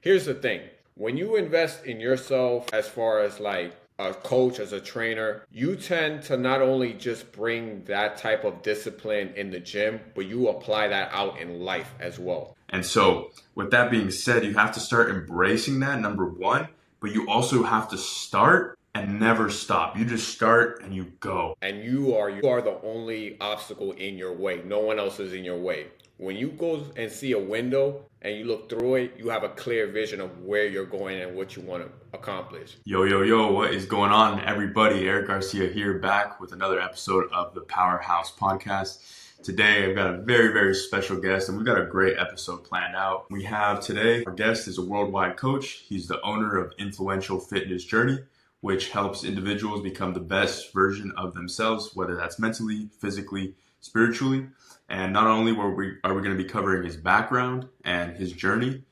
Here's the thing. When you invest in yourself as far as like a coach, as a trainer, you tend to not only just bring that type of discipline in the gym, but you apply that out in life as well. And so, with that being said, you have to start embracing that, number one, but you also have to start and never stop. You just start and you go. And you are the only obstacle in your way. No one else is in your way. When you go and see a window and you look through it, you have a clear vision of where you're going and what you want to accomplish. Yo, yo, yo, what is going on, everybody? Eric Garcia here, back with another episode of the Powerhouse Podcast. Today, I've got a very, very special guest, and we've got a great episode planned out. We have today, our guest is a worldwide coach. He's the owner of Influential Fitness Journey, which helps individuals become the best version of themselves, whether that's mentally, physically, spiritually. And not only are we going to be covering his background and his journey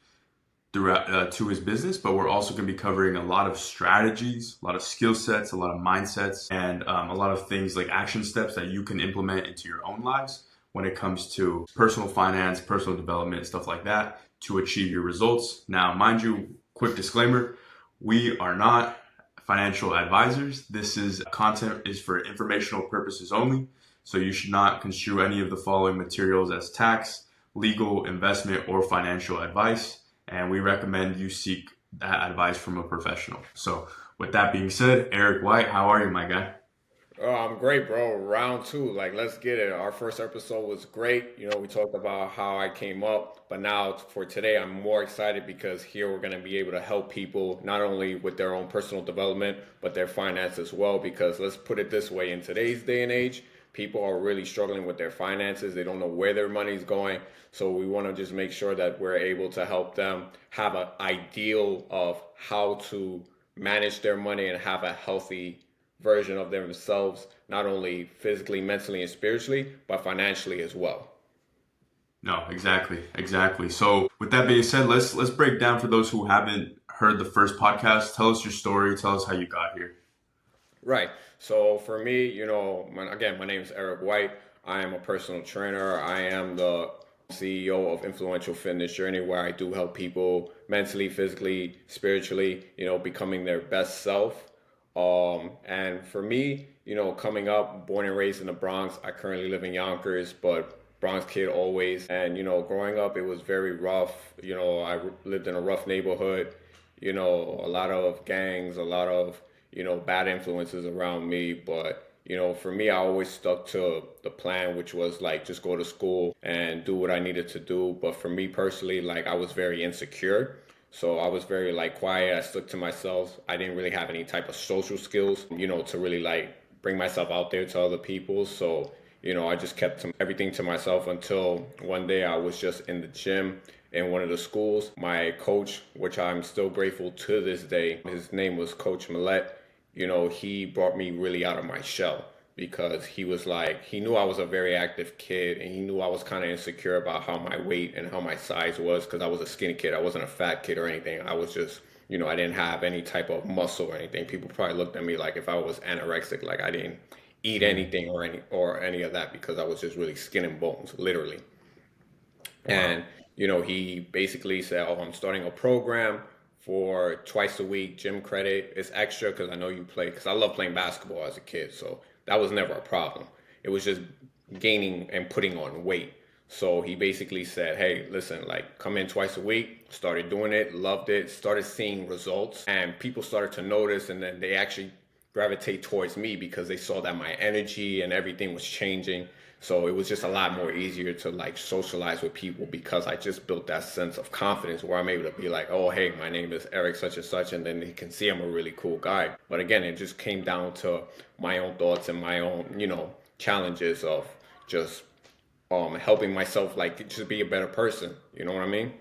throughout to his business, but we're also going to be covering a lot of strategies, a lot of skill sets, a lot of mindsets, and a lot of things like action steps that you can implement into your own lives when it comes to personal finance, personal development, stuff like that to achieve your results. Now, mind you, quick disclaimer, we are not financial advisors. This is content is for informational purposes only. So you should not construe any of the following materials as tax, legal, investment, or financial advice. And we recommend you seek that advice from a professional. So with that being said, Eric White, how are you, my guy? Oh, I'm great, bro. Round two. Like, let's get it. Our first episode was great. We talked about how I came up, but now for today, I'm more excited because here we're going to be able to help people not only with their own personal development, but their finance as well. Because let's put it this way, in today's day and age, people are really struggling with their finances. They don't know where their money's going. So we want to just make sure that we're able to help them have an ideal of how to manage their money and have a healthy version of themselves, not only physically, mentally, and spiritually, but financially as well. No, exactly, exactly. So with that being said, let's break down for those who haven't heard the first podcast. Tell us your story. Tell us how you got here. Right. So for me, again, my name is Eric White. I am a personal trainer. I am the CEO of Influential Fitness Journey, where I do help people mentally, physically, spiritually, becoming their best self. And for me, coming up, born and raised in the Bronx, I currently live in Yonkers, but Bronx kid always. And, growing up, it was very rough. I lived in a rough neighborhood, a lot of gangs, a lot of, bad influences around me. But, for me, I always stuck to the plan, which was like just go to school and do what I needed to do. But for me personally, like I was very insecure. So I was very like quiet. I stuck to myself. I didn't really have any type of social skills, to really like bring myself out there to other people. So, I just kept everything to myself until one day I was just in the gym in one of the schools. My coach, which I'm still grateful to this day, his name was Coach Millette. He brought me really out of my shell because he was like, he knew I was a very active kid and he knew I was kind of insecure about how my weight and how my size was because I was a skinny kid. I wasn't a fat kid or anything. I was just, I didn't have any type of muscle or anything. People probably looked at me like if I was anorexic, like I didn't eat anything or any of that because I was just really skin and bones, literally. Wow. And, he basically said, oh, I'm starting a program for twice a week gym credit. It's extra because I know you play, because I love playing basketball as a kid. So that was never a problem. It was just gaining and putting on weight. So he basically said, hey, listen, like come in twice a week. Started doing it, loved it, started seeing results, and people started to notice. And then they actually gravitate towards me because they saw that my energy and everything was changing. So it was just a lot more easier to like socialize with people because I just built that sense of confidence where I'm able to be like, oh, hey, my name is Eric such and such. And then they can see I'm a really cool guy. But again, it just came down to my own thoughts and my own, challenges of just helping myself like just be a better person. You know what I mean?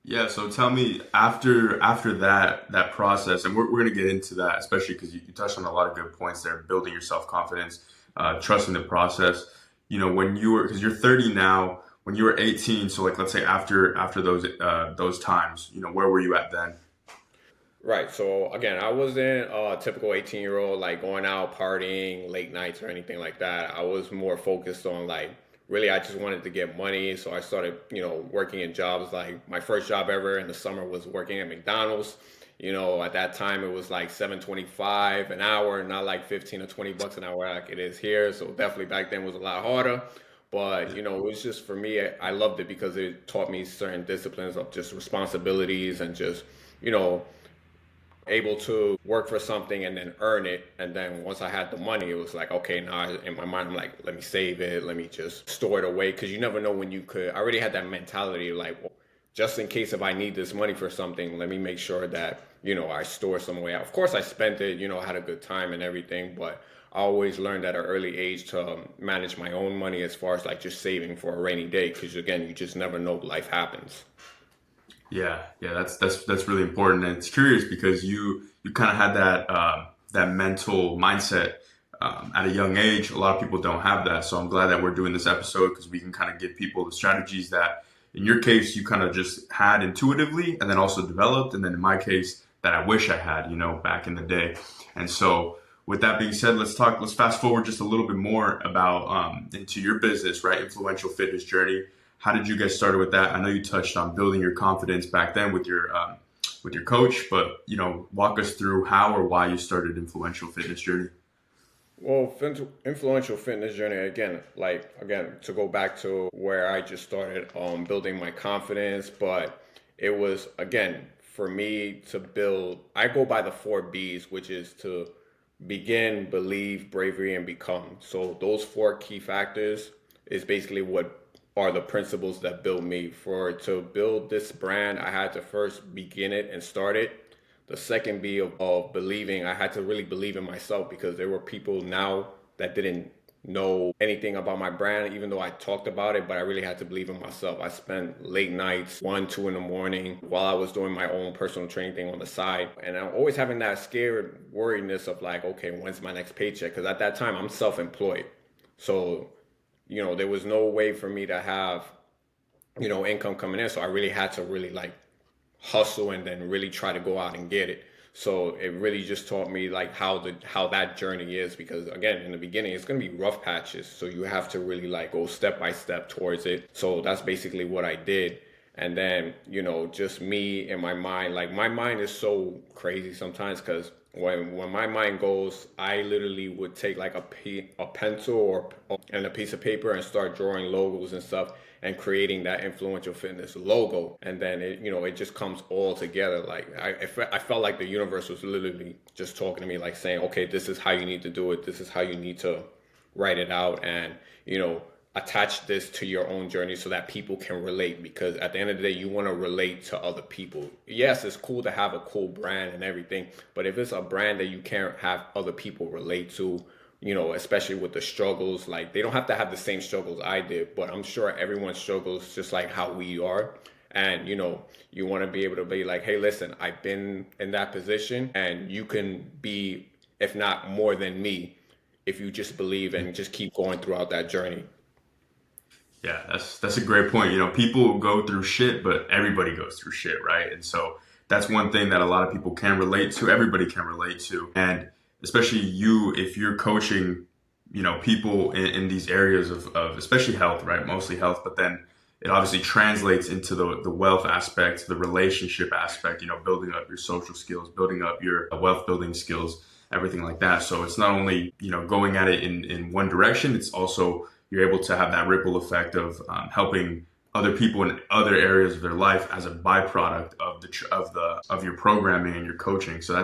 Yeah, so tell me after that process, and we're gonna get into that, especially because you touched on a lot of good points there, building your self confidence, trusting the process. When you were because you're 30 now, when you were 18, so like let's say after those times, where were you at then? Right. So again, I wasn't a typical 18-year-old like going out partying late nights or anything like that. I was more focused on like really I just wanted to get money. So I started, working in jobs. Like my first job ever in the summer was working at McDonald's. At that time it was like 7.25 an hour, not like 15 or $20 an hour like it is here. So definitely back then was a lot harder. But it was just for me, I loved it because it taught me certain disciplines of just responsibilities and just, you know, able to work for something and then earn it. And then once I had the money, it was like, okay, now in my mind, I'm like, let me save it. Let me just store it away. Cause you never know when you could. I already had that mentality like, well, just in case if I need this money for something, let me make sure that, I store some way out. Of course, I spent it, had a good time and everything, but I always learned at an early age to manage my own money as far as like just saving for a rainy day. Cause again, you just never know, life happens. Yeah, that's really important, and it's curious because you kind of had that mental mindset at a young age. A lot of people don't have that, so I'm glad that we're doing this episode because we can kind of give people the strategies that, in your case, you kind of just had intuitively, and then also developed, and then in my case, that I wish I had, back in the day. And so, with that being said, let's fast forward just a little bit more about into your business, right? Influential fitness journey. How did you get started with that? I know you touched on building your confidence back then with your coach, but walk us through how or why you started Influential Fitness Journey. Well, influential fitness journey again to go back to where I just started building my confidence, but it was again for me to build. I go by the 4 B's, which is to begin, believe, bravery, and become. So those 4 key factors is basically what are the principles that build me. For to build this brand, I had to first begin it and start it. The second B of believing, I had to really believe in myself because there were people now that didn't know anything about my brand, even though I talked about it, but I really had to believe in myself. I spent late nights, 1, 2 in the morning, while I was doing my own personal training thing on the side. And I'm always having that scared worriness of like, okay, when's my next paycheck? Because at that time, I'm self-employed. So, there was no way for me to have, income coming in. So I really had to really like hustle and then really try to go out and get it. So it really just taught me like how that journey is because again in the beginning it's gonna be rough patches. So you have to really like go step by step towards it. So that's basically what I did. And then, just me in my mind, like my mind is so crazy sometimes because when my mind goes, I literally would take like a pencil and a piece of paper and start drawing logos and stuff and creating that influential fitness logo. And then it just comes all together. Like I felt like the universe was literally just talking to me, like saying, okay, this is how you need to do it. This is how you need to write it out. And, attach this to your own journey so that people can relate because at the end of the day you want to relate to other people. Yes, it's cool to have a cool brand and everything, but if it's a brand that you can't have other people relate to, especially with the struggles, like they don't have to have the same struggles I did, but I'm sure everyone struggles just like how we are. And you want to be able to be like, hey, listen, I've been in that position and you can be, if not more than me, if you just believe and just keep going throughout that journey. Yeah, that's a great point. People go through shit, but everybody goes through shit, right? And so that's one thing that a lot of people can relate to. Everybody can relate to, and especially you, if you're coaching, people in these areas of especially health, right? Mostly health, but then it obviously translates into the wealth aspect, the relationship aspect. Building up your social skills, building up your wealth building skills, everything like that. So it's not only going at it in one direction. It's also you're able to have that ripple effect of helping other people in other areas of their life as a byproduct of your programming and your coaching. So I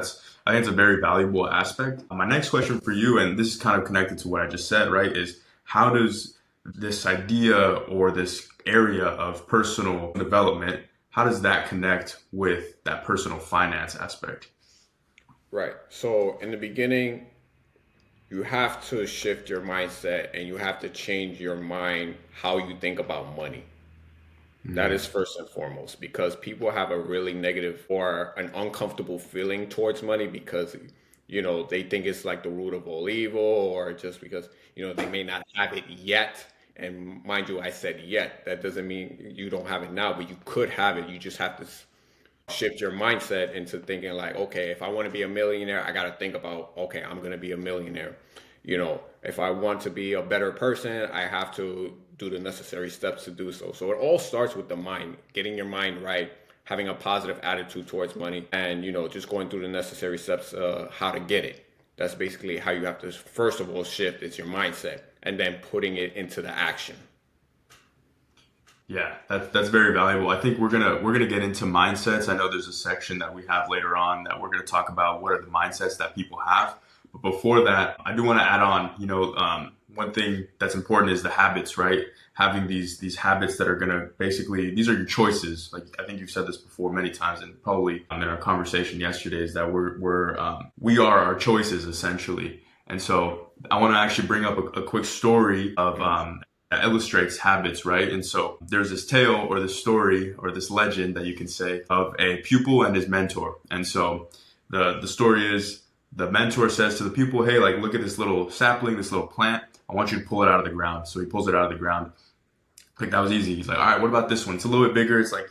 think it's a very valuable aspect. My next question for you, and this is kind of connected to what I just said, right, is how does this idea or this area of personal development, how does that connect with that personal finance aspect? Right. So in the beginning, you have to shift your mindset and you have to change your mind how you think about money. That is Mm, first and foremost because people have a really negative or an uncomfortable feeling towards money because they think it's like the root of all evil or just because they may not have it yet. And mind you, I said yet. That doesn't mean you don't have it now, but you could have it. You just have to shift your mindset into thinking like, okay, if I want to be a millionaire, I got to think about, okay, I'm going to be a millionaire. If I want to be a better person, I have to do the necessary steps to do so. So it all starts with the mind, getting your mind right, having a positive attitude towards money, and just going through the necessary steps how to get it. That's basically how you have to first of all shift. It's your mindset, and then putting it into the action. Yeah, that's very valuable. I think we're gonna get into mindsets. I know there's a section that we have later on that we're gonna talk about what are the mindsets that people have. But before that, I do want to add on. One thing that's important is the habits, right? Having these habits that are gonna basically these are your choices. Like I think you've said this before many times, and probably in our conversation yesterday is that we are our choices essentially. And so I want to actually bring up a quick story of that illustrates habits, right? And so there's this tale or this story or this legend that you can say of a pupil and his mentor. And so the story is the mentor says to the pupil, hey, like, look at this little sapling, this little plant. I want you to pull it out of the ground. So he pulls it out of the ground. Like that was easy. He's like, all right, what about this one? It's a little bit bigger. It's like,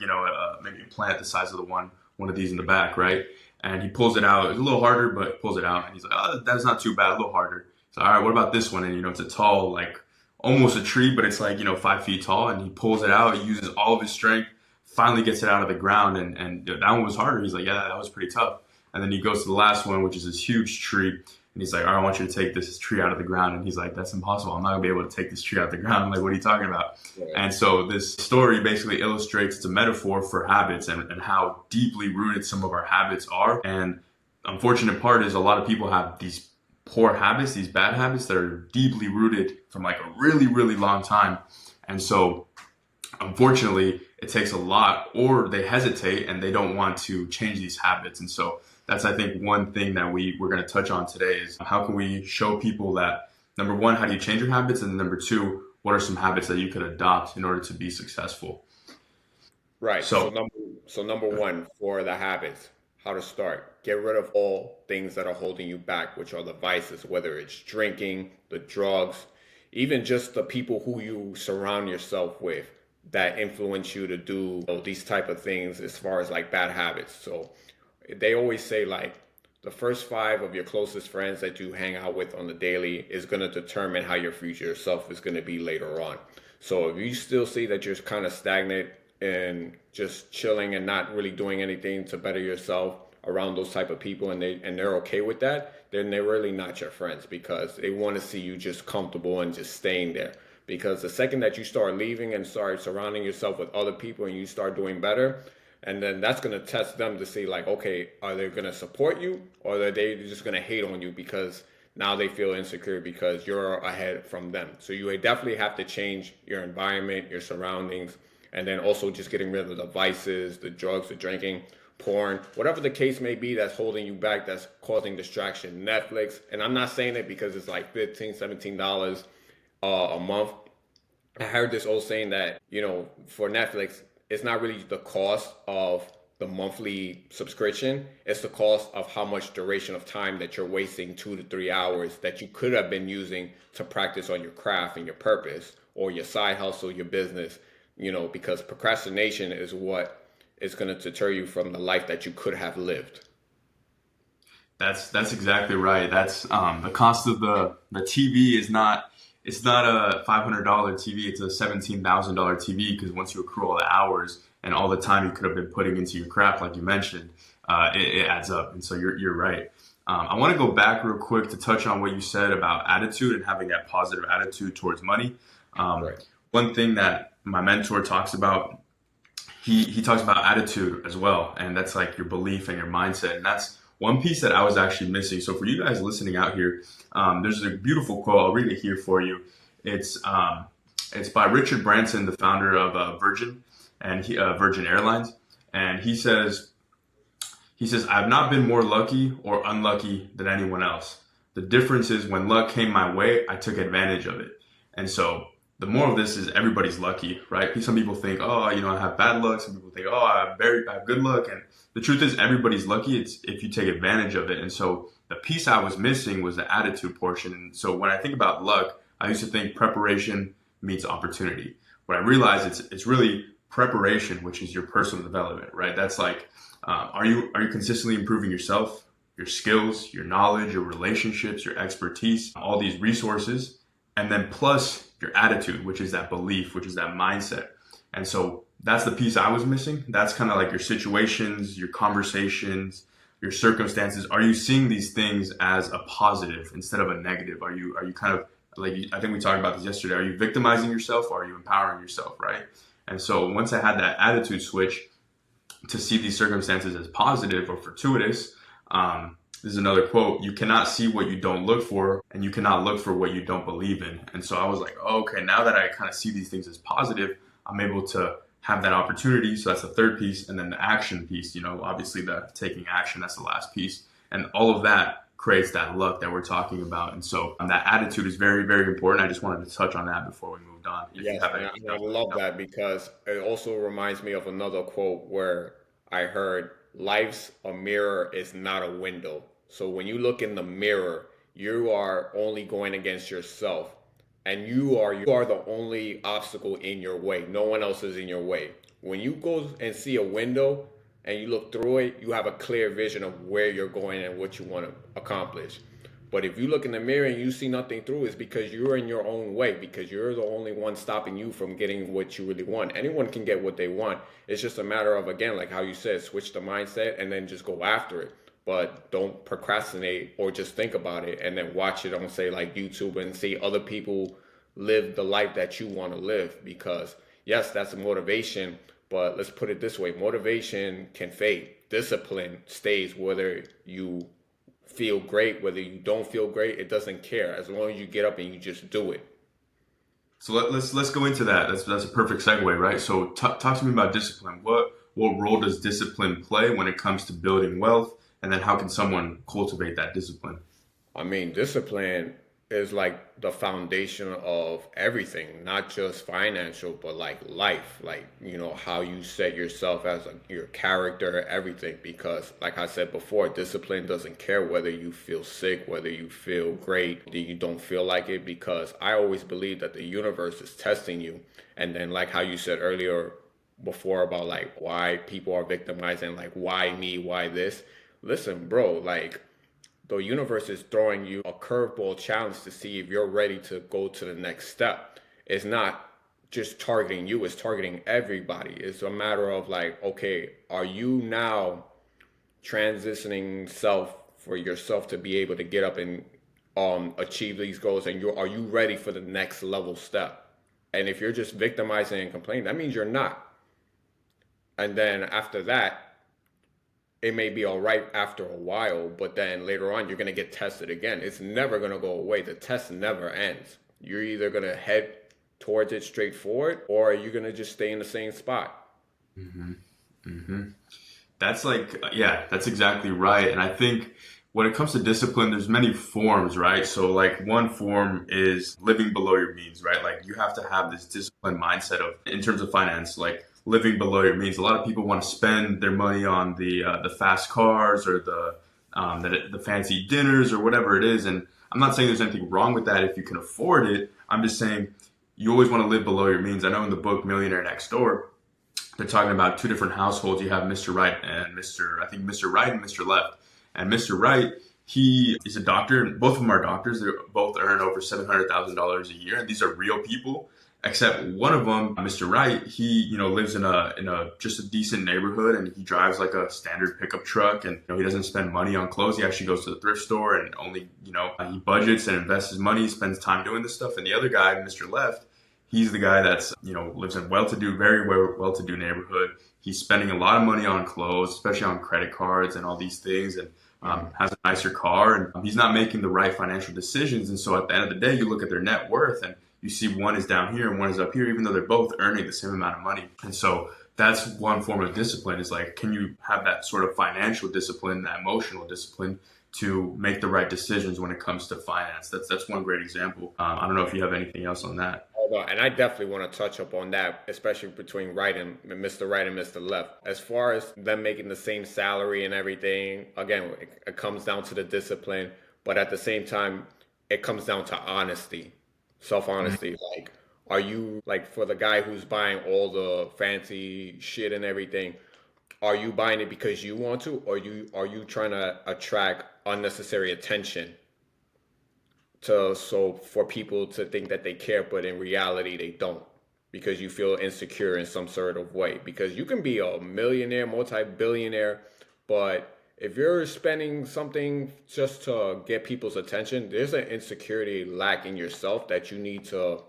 maybe a plant the size of the one of these in the back, right? And he pulls it out. It's a little harder, but he pulls it out. And he's like, oh, that's not too bad, a little harder. So, all right, what about this one? And, it's a tall, like, almost a tree, but it's like, 5 feet tall. And he pulls it out. He uses all of his strength, finally gets it out of the ground. And that one was harder. He's like, yeah, that was pretty tough. And then he goes to the last one, which is this huge tree. And he's like, all right, I want you to take this tree out of the ground. And he's like, that's impossible. I'm not gonna be able to take this tree out of the ground. I'm like, what are you talking about? Right. And so this story basically illustrates, it's a metaphor for habits and how deeply rooted some of our habits are. And unfortunate part is a lot of people have these poor habits, these bad habits that are deeply rooted from like a really, really long time. And so unfortunately, it takes a lot, or they hesitate and they don't want to change these habits. And so that's, I think, one thing that we're going to touch on today is how can we show people that, number one, how do you change your habits? And number two, what are some habits that you could adopt in order to be successful? Right. So number one, for the habits, how to start. Get rid of all things that are holding you back, which are the vices, whether it's drinking, the drugs, even just the people who you surround yourself with that influence you to do these type of things as far as like bad habits. So they always say like the first 5 of your closest friends that you hang out with on the daily is going to determine how your future self is going to be later on. So if you still see that you're kind of stagnant and just chilling and not really doing anything to better yourself around those type of people, and they're okay with that, then they're really not your friends, because they want to see you just comfortable and just staying there. Because the second that you start leaving and start surrounding yourself with other people and you start doing better, and then that's going to test them to see like, okay, are they going to support you, or are they just going to hate on you because now they feel insecure because you're ahead from them. So you definitely have to change your environment, your surroundings, and then also just getting rid of the vices, the drugs, the drinking, porn, whatever the case may be that's holding you back, that's causing distraction. Netflix, and I'm not saying it because it's like $15, $17 a month. I heard this old saying that, for Netflix, it's not really the cost of the monthly subscription. It's the cost of how much duration of time that you're wasting, 2 to 3 hours that you could have been using to practice on your craft and your purpose or your side hustle, your business, because procrastination is what is going to deter you from the life that you could have lived. That's exactly right. That's the cost of the TV is not. It's not a $500 TV. It's a $17,000 TV, because once you accrue all the hours and all the time you could have been putting into your craft, like you mentioned, it adds up. And so you're right. I want to go back real quick to touch on what you said about attitude and having that positive attitude towards money. Right. One thing that my mentor talks about, he talks about attitude as well. And that's like your belief and your mindset. And that's one piece that I was actually missing. So for you guys listening out here, there's a beautiful quote. I'll read it here for you. It's by Richard Branson, the founder of Virgin Airlines. And he says, I have not been more lucky or unlucky than anyone else. The difference is when luck came my way, I took advantage of it. And so the moral of this is everybody's lucky, right? Some people think, I have bad luck. Some people think, I have good luck. And the truth is everybody's lucky. It's if you take advantage of it. And so the piece I was missing was the attitude portion. And so when I think about luck, I used to think preparation meets opportunity. What I realized it's really preparation, which is your personal development, right? That's like, are you consistently improving yourself, your skills, your knowledge, your relationships, your expertise, all these resources? and then plus your attitude, which is that belief, which is that mindset. And so that's the piece I was missing. That's kind of like your situations, your conversations, your circumstances. Are you seeing these things as a positive instead of a negative? Are you kind of like, I think we talked about this yesterday. Are you victimizing yourself or are you empowering yourself, right? And so once I had that attitude switch to see these circumstances as positive or fortuitous, this is another quote: you cannot see what you don't look for, and you cannot look for what you don't believe in. And so I was like, oh, okay, now that I kind of see these things as positive, I'm able to have that opportunity. So that's the third piece. And then the action piece, obviously the taking action, that's the last piece. And all of that creates that luck that we're talking about. And so that attitude is very, very important. I just wanted to touch on that before we moved on. If you Yes, have and anything I else. love that because it also reminds me of another quote where I heard, "Life's a mirror, is not a window." So when you look in the mirror, you are only going against yourself, and you are the only obstacle in your way. No one else is in your way. When you go and see a window and you look through it, you have a clear vision of where you're going and what you want to accomplish. But if you look in the mirror and you see nothing through, it's because you're in your own way, because you're the only one stopping you from getting what you really want. Anyone can get what they want. It's just a matter of, again, like how you said, switch the mindset and then just go after it. But don't procrastinate or just think about it and then watch it on, say, like YouTube and see other people live the life that you want to live. Because, yes, that's a motivation. But let's put it this way: motivation can fade, discipline stays, whether you feel great, whether you don't feel great, it doesn't care as long as you get up and you just do it. So let's go into that. That's a perfect segue, right? So talk to me about discipline. What role does discipline play when it comes to building wealth, and then how can someone cultivate that discipline? I mean, discipline is like the foundation of everything, not just financial, but like life, like, how you set yourself as your character, everything. Because, like I said before, discipline doesn't care whether you feel sick, whether you feel great, that you don't feel like it. Because I always believe that the universe is testing you. And then, like how you said earlier before about like why people are victimizing, like, why me, why this? Listen, bro, like, the universe is throwing you a curveball challenge to see if you're ready to go to the next step. It's not just targeting you, it's targeting everybody. It's a matter of like, okay, are you now transitioning self for yourself to be able to get up and achieve these goals, and are you ready for the next level step? And if you're just victimizing and complaining, that means you're not. And then after that, it may be all right after a while, but then later on you're going to get tested again. It's never going to go away. The test never ends. You're either going to head towards it straight forward, or you're going to just stay in the same spot. hmm hmm That's like, yeah, that's exactly right. And I think when it comes to discipline, there's many forms, right? So like one form is living below your means, right? Like you have to have this disciplined mindset of, in terms of finance, like living below your means. A lot of people want to spend their money on the fast cars or the fancy dinners or whatever it is. And I'm not saying there's anything wrong with that if you can afford it. I'm just saying you always want to live below your means. I know in the book Millionaire Next Door, they're talking about two different households. You have Mr. Right and I think Mr. Right and Mr. Left. And Mr. Right, he is a doctor. Both of them are doctors. They both earn over $700,000 a year. And these are real people, except one of them, Mr. Right, he, lives in a just a decent neighborhood, and he drives like a standard pickup truck, and he doesn't spend money on clothes. He actually goes to the thrift store and only, he budgets and invests his money, spends time doing this stuff. And the other guy, Mr. Left, he's the guy that's, lives in well-to-do, very well-to-do neighborhood. He's spending a lot of money on clothes, especially on credit cards and all these things, and has a nicer car, and he's not making the right financial decisions. And so at the end of the day, you look at their net worth and you see one is down here and one is up here, even though they're both earning the same amount of money. And so that's one form of discipline, is like, can you have that sort of financial discipline, that emotional discipline to make the right decisions when it comes to finance? That's one great example. I don't know if you have anything else on that. Hold on, and I definitely want to touch up on that, especially between Right and Mr. Right and Mr. Left. As far as them making the same salary and everything, again, it comes down to the discipline, but at the same time, it comes down to honesty, self-honesty. Like, are you, like, for the guy who's buying all the fancy shit and everything, are you buying it because you want to, or are you trying to attract unnecessary attention? so for people to think that they care, but in reality they don't, because you feel insecure in some sort of way. Because you can be a millionaire, multi-billionaire, but if you're spending something just to get people's attention, there's an insecurity lack in yourself that you need to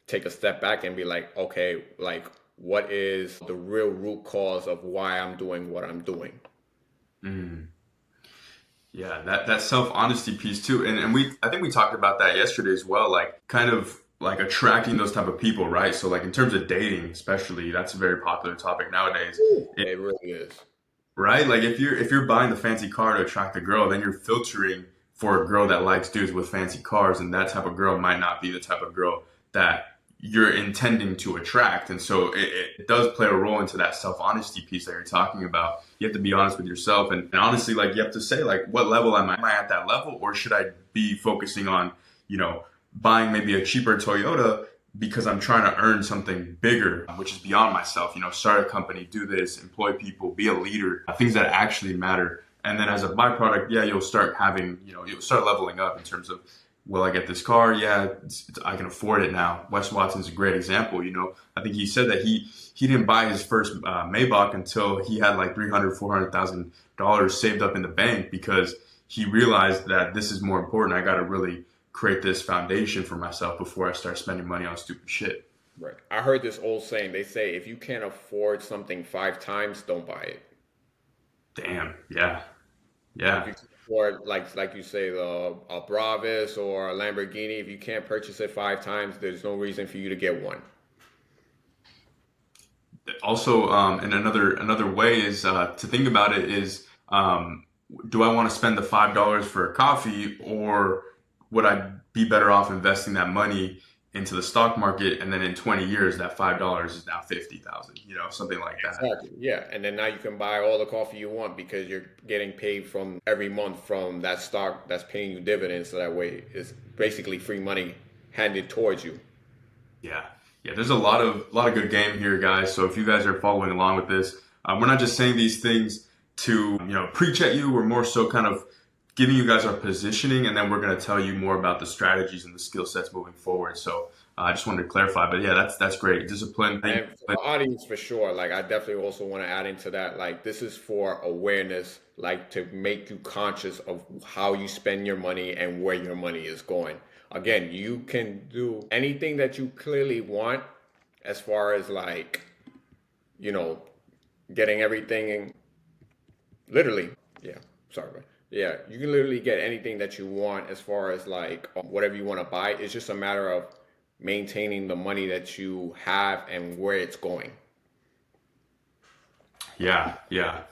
take a step back and be like, okay, like what is the real root cause of why I'm doing what I'm doing? Mm. Yeah, that self honesty piece too, and we I think we talked about that yesterday as well. Like kind of like attracting those type of people, right? So like in terms of dating, especially, that's a very popular topic nowadays. It really is. Right? Like if you're buying the fancy car to attract a girl, then you're filtering for a girl that likes dudes with fancy cars, and that type of girl might not be the type of girl that you're intending to attract. And so it does play a role into that self honesty piece that you're talking about. You have to be honest with yourself, and honestly, like you have to say, like, what level am I? Am I at that level, or should I be focusing on, you know, buying maybe a cheaper Toyota because I'm trying to earn something bigger, which is beyond myself. You know, start a company, do this, employ people, be a leader, things that actually matter. And then as a byproduct, yeah, you'll start having, you'll start leveling up in terms of, will I get this car? Yeah, I can afford it now. Wes Watson's a great example. I think he said that he didn't buy his first Maybach until he had like $300,000-$400,000 saved up in the bank, because he realized that this is more important. I got to really create this foundation for myself before I start spending money on stupid shit. Right. I heard this old saying. They say if you can't afford something 5 times, don't buy it. Damn. Yeah. If Yeah. you can afford, like you say, a Bravis or a Lamborghini, if you can't purchase it 5 times, there's no reason for you to get one. Also, and another way is to think about it is, do I want to spend the $5 for a coffee, or would I be better off investing that money into the stock market, and then in 20 years that $5 is now 50,000, something like that. Exactly. Yeah. And then now you can buy all the coffee you want because you're getting paid from every month from that stock that's paying you dividends. So that way it's basically free money handed towards you. Yeah, yeah. There's a lot of good game here, guys. So if you guys are following along with this, we're not just saying these things to preach at you. We're more so kind of giving you guys our positioning, and then we're going to tell you more about the strategies and the skill sets moving forward. So I just wanted to clarify, but yeah, that's great. Discipline. And for the audience, for sure, like I definitely also want to add into that, like this is for awareness, like to make you conscious of how you spend your money and where your money is going. Again, you can do anything that you clearly want as far as like, you know, getting everything literally. Yeah, sorry, but yeah, you can literally get anything that you want as far as like whatever you want to buy. It's just a matter of maintaining the money that you have and where it's going. Yeah, yeah.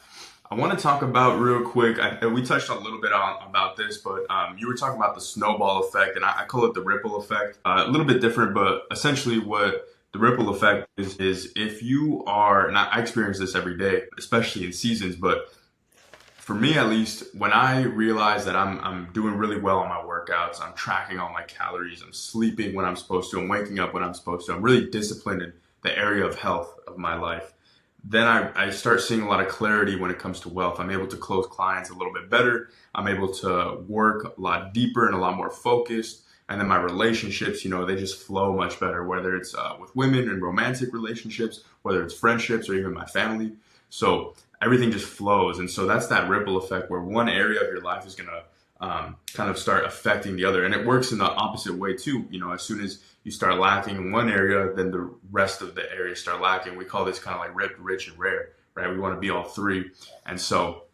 I want to talk about real quick. We touched a little bit on about this, but you were talking about the snowball effect, and I call it the ripple effect. A little bit different, but essentially what the ripple effect is if you are, and I experience this every day, especially in seasons, but for me at least, when I realize that I'm doing really well on my workouts, I'm tracking all my calories, I'm sleeping when I'm supposed to, I'm waking up when I'm supposed to, I'm really disciplined in the area of health of my life, then I start seeing a lot of clarity when it comes to wealth. I'm able to close clients a little bit better. I'm able to work a lot deeper and a lot more focused. And then my relationships, they just flow much better, whether it's with women and romantic relationships, whether it's friendships or even my family. So everything just flows. And so that's that ripple effect where one area of your life is going to kind of start affecting the other. And it works in the opposite way too. As soon as you start lacking in one area, then the rest of the areas start lacking. We call this kind of like ripped, rich, and rare, right? We want to be all three. And so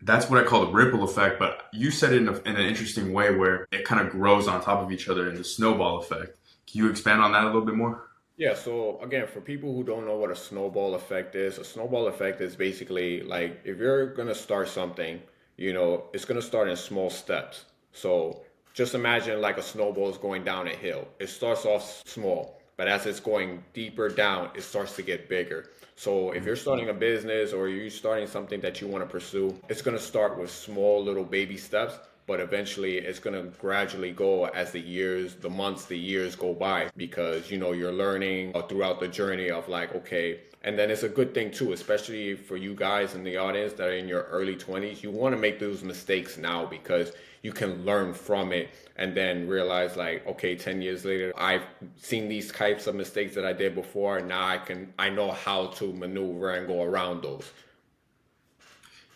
that's what I call the ripple effect. But you said it in an interesting way where it kind of grows on top of each other in the snowball effect. Can you expand on that a little bit more? Yeah, so again, for people who don't know what a snowball effect is, a snowball effect is basically like if you're gonna start something, it's gonna start in small steps. So just imagine like a snowball is going down a hill. It starts off small, but as it's going deeper down, it starts to get bigger. So if you're starting a business or you're starting something that you want to pursue, it's gonna start with small little baby steps. but eventually it's going to gradually go as the months, the years go by, because you're learning throughout the journey of like, okay. And then it's a good thing too, especially for you guys in the audience that are in your early 20s. You want to make those mistakes now because you can learn from it and then realize like, okay, 10 years later, I've seen these types of mistakes that I did before. Now I know how to maneuver and go around those.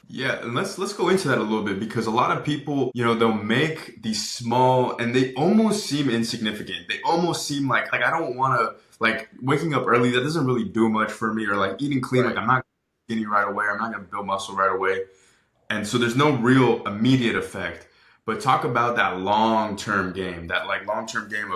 Yeah, and let's go into that a little bit because a lot of people, they'll make these small and they almost seem insignificant. They almost seem like I don't want to like waking up early. That doesn't really do much for me, or like eating clean. Like Right. I'm not skinny right away. I'm not gonna build muscle right away, and so there's no real immediate effect. But talk about that long term game. That like long term game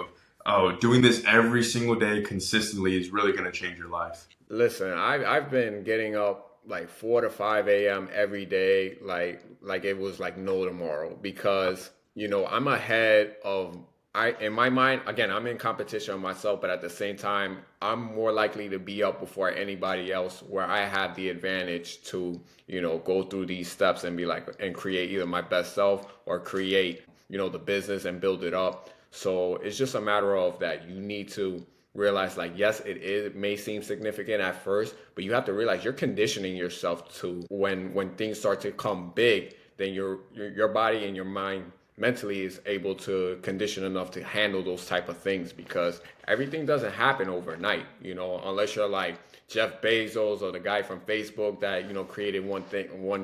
of doing this every single day consistently is really gonna change your life. Listen, I've been getting up like 4 to 5 a.m. every day, like it was like no tomorrow, because I'm ahead of I in my mind. Again, I'm in competition with myself, but at the same time, I'm more likely to be up before anybody else, where I have the advantage to go through these steps and be like and create either my best self or create the business and build it up. So it's just a matter of that you need to realize like, yes, it may seem significant at first, but you have to realize you're conditioning yourself to when things start to come big, then your body and your mind mentally is able to condition enough to handle those type of things, because everything doesn't happen overnight, unless you're like Jeff Bezos or the guy from Facebook that created one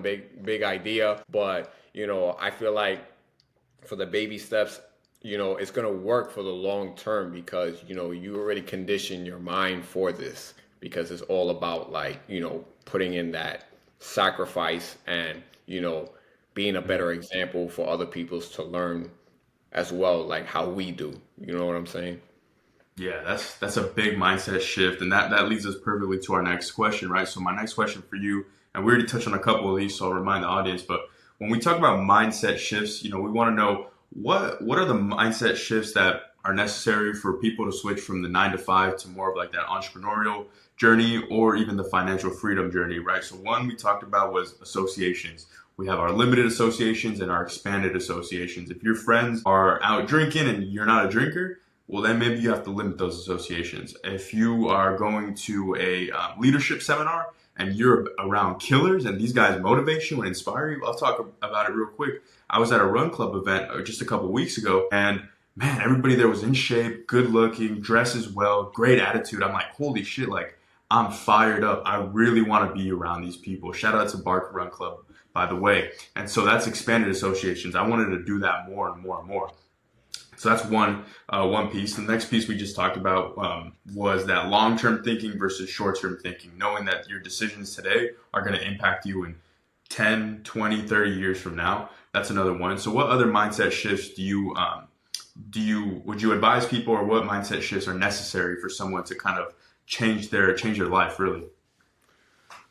big idea. But I feel like for the baby steps, it's going to work for the long term, because you already condition your mind for this, because it's all about like putting in that sacrifice and being a better example for other people's to learn as well, like how we do. You know what I'm saying? Yeah, that's a big mindset shift, and that leads us perfectly to our next question, right? So my next question for you, and we already touched on a couple of these, so I'll remind the audience. But when we talk about mindset shifts, we want to know what are the mindset shifts that are necessary for people to switch from the 9 to 5 to more of like that entrepreneurial journey or even the financial freedom journey, right? So one we talked about was associations. We have our limited associations and our expanded associations. If your friends are out drinking and you're not a drinker, well, then maybe you have to limit those associations. If you are going to a leadership seminar and you're around killers and these guys motivate you and inspire you, I'll talk about it real quick. I was at a run club event just a couple weeks ago, and man, everybody there was in shape, good looking, dresses well, great attitude. I'm like, holy shit, like I'm fired up. I really want to be around these people. Shout out to Barker Run Club, by the way. And so that's expanded associations. I wanted to do that more and more and more. So that's one piece. The next piece we just talked about was that long-term thinking versus short-term thinking, knowing that your decisions today are going to impact you in 10, 20, 30 years from now. That's another one. So what other mindset shifts would you advise people, or what mindset shifts are necessary for someone to kind of change their life really?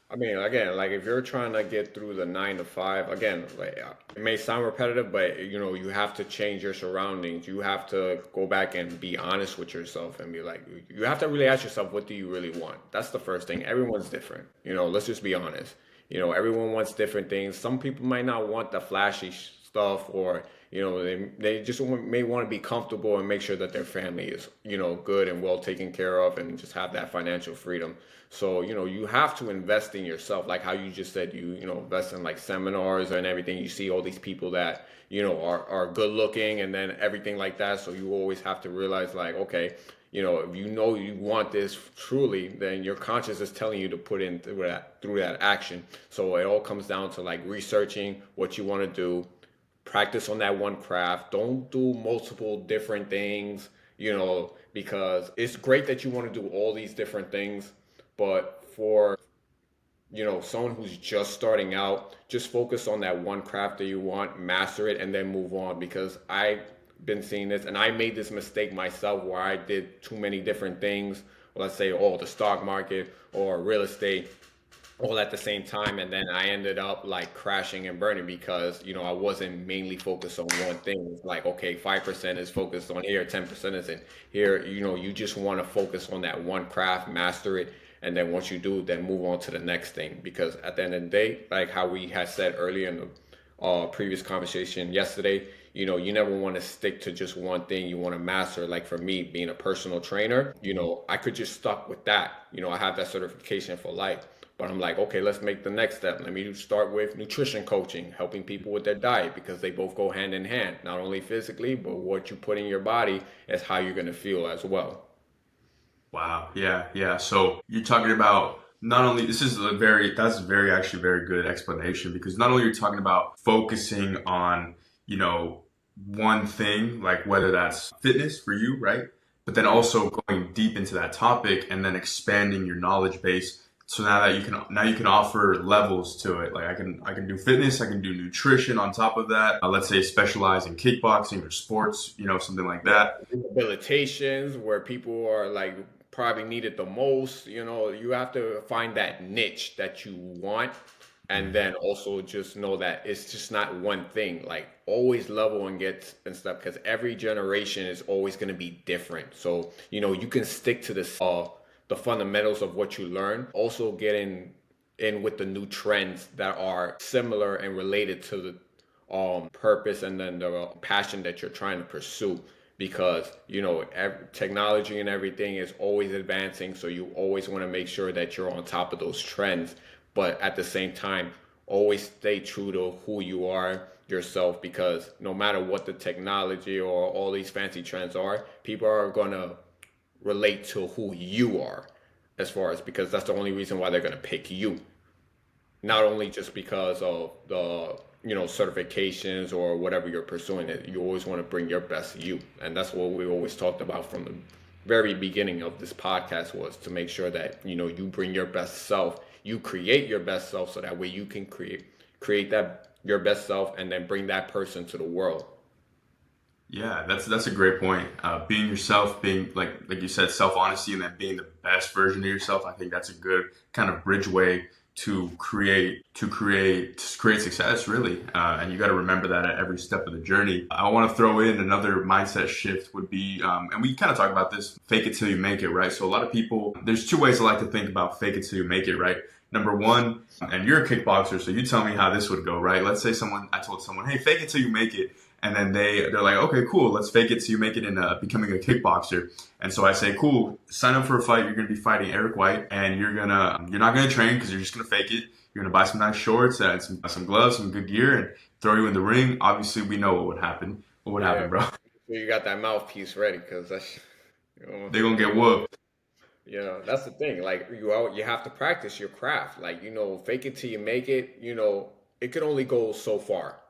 I mean, again, like if you're trying to get through the 9 to 5, again, like it may sound repetitive, but you have to change your surroundings. You have to go back and be honest with yourself and be like, you have to really ask yourself, what do you really want? That's the first thing. Everyone's different. Let's just be honest. Everyone wants different things. Some people might not want the flashy stuff, or they just may want to be comfortable and make sure that their family is good and well taken care of, and just have that financial freedom. So you have to invest in yourself, like how you just said, invest in like seminars and everything. You see all these people that are good looking and then everything like that. So you always have to realize like, okay, if you want this truly, then your conscience is telling you to put in through that action. So it all comes down to like researching what you want to do, practice on that one craft. Don't do multiple different things, because it's great that you want to do all these different things, but for someone who's just starting out, just focus on that one craft that you want, master it, and then move on. Because I've been seeing this, and I made this mistake myself where I did too many different things. Let's say, the stock market or real estate, all at the same time, and then I ended up like crashing and burning, because I wasn't mainly focused on one thing. It's like, okay, 5% is focused on here, 10% is in here. You just want to focus on that one craft, master it, and then once you do, then move on to the next thing. Because at the end of the day, like how we had said earlier in the previous conversation yesterday, you never want to stick to just one thing you want to master. Like for me, being a personal trainer, I could just stuck with that. I have that certification for life. But I'm like, okay, let's make the next step. Let me start with nutrition coaching, helping people with their diet because they both go hand in hand, not only physically, but what you put in your body is how you're going to feel as well. Wow. Yeah. Yeah. So you're talking about not only this is a very that's very actually very good explanation because not only you're talking about focusing on, you know, one thing, like whether that's fitness for you, right? But then Mhm. also going deep into that topic and then expanding your knowledge base. So now you can offer levels to it. Like I can do fitness, I can do nutrition on top of that. Let's say specialize in kickboxing or sports, something like Yeah, that. rehabilitations where people are like probably needed the most. You have to find that niche that you want, and then also just know that it's just not one thing. Like always level and get and stuff because every generation is always going to be different. So you can stick to the fundamentals of what you learn. Also getting in with the new trends that are similar and related to the purpose and then the passion that you're trying to pursue because technology and everything is always advancing, so you always want to make sure that you're on top of those trends, but at the same time always stay true to who you are yourself, because no matter what the technology or all these fancy trends are, people are going to relate to who you are, as far as because that's the only reason why they're going to pick you, not only just because of the certifications or whatever you're pursuing. It you always want to bring your best you, and that's what we always talked about from the very beginning of this podcast, was to make sure that you bring your best self, you create your best self, so that way you can create that your best self and then bring that person to the world. Yeah, that's a great point. Being yourself, being like you said, self honesty, and then being the best version of yourself. I think that's a good kind of bridge way to create success, really. And you got to remember that at every step of the journey. I want to throw in another mindset shift would be, and we kind of talk about this, fake it till you make it, right? So a lot of people, there's two ways I like to think about fake it till you make it, right? Number one, and you're a kickboxer, so you tell me how this would go, right? Let's say I told someone, hey, fake it till you make it. And then they're like, okay, cool, let's fake it so you make it in becoming a kickboxer. And so I say, cool, sign up for a fight. You're going to be fighting Eric White, and you're not going to train because you're just going to fake it. You're going to buy some nice shorts and some gloves, some good gear, and throw you in the ring. Obviously, we know what would happen. What would Yeah, happen, bro? so you got that mouthpiece ready, because that's They're going to get whooped. that's the thing. Like you have to practice your craft. Like fake it till you make it. It can only go so far.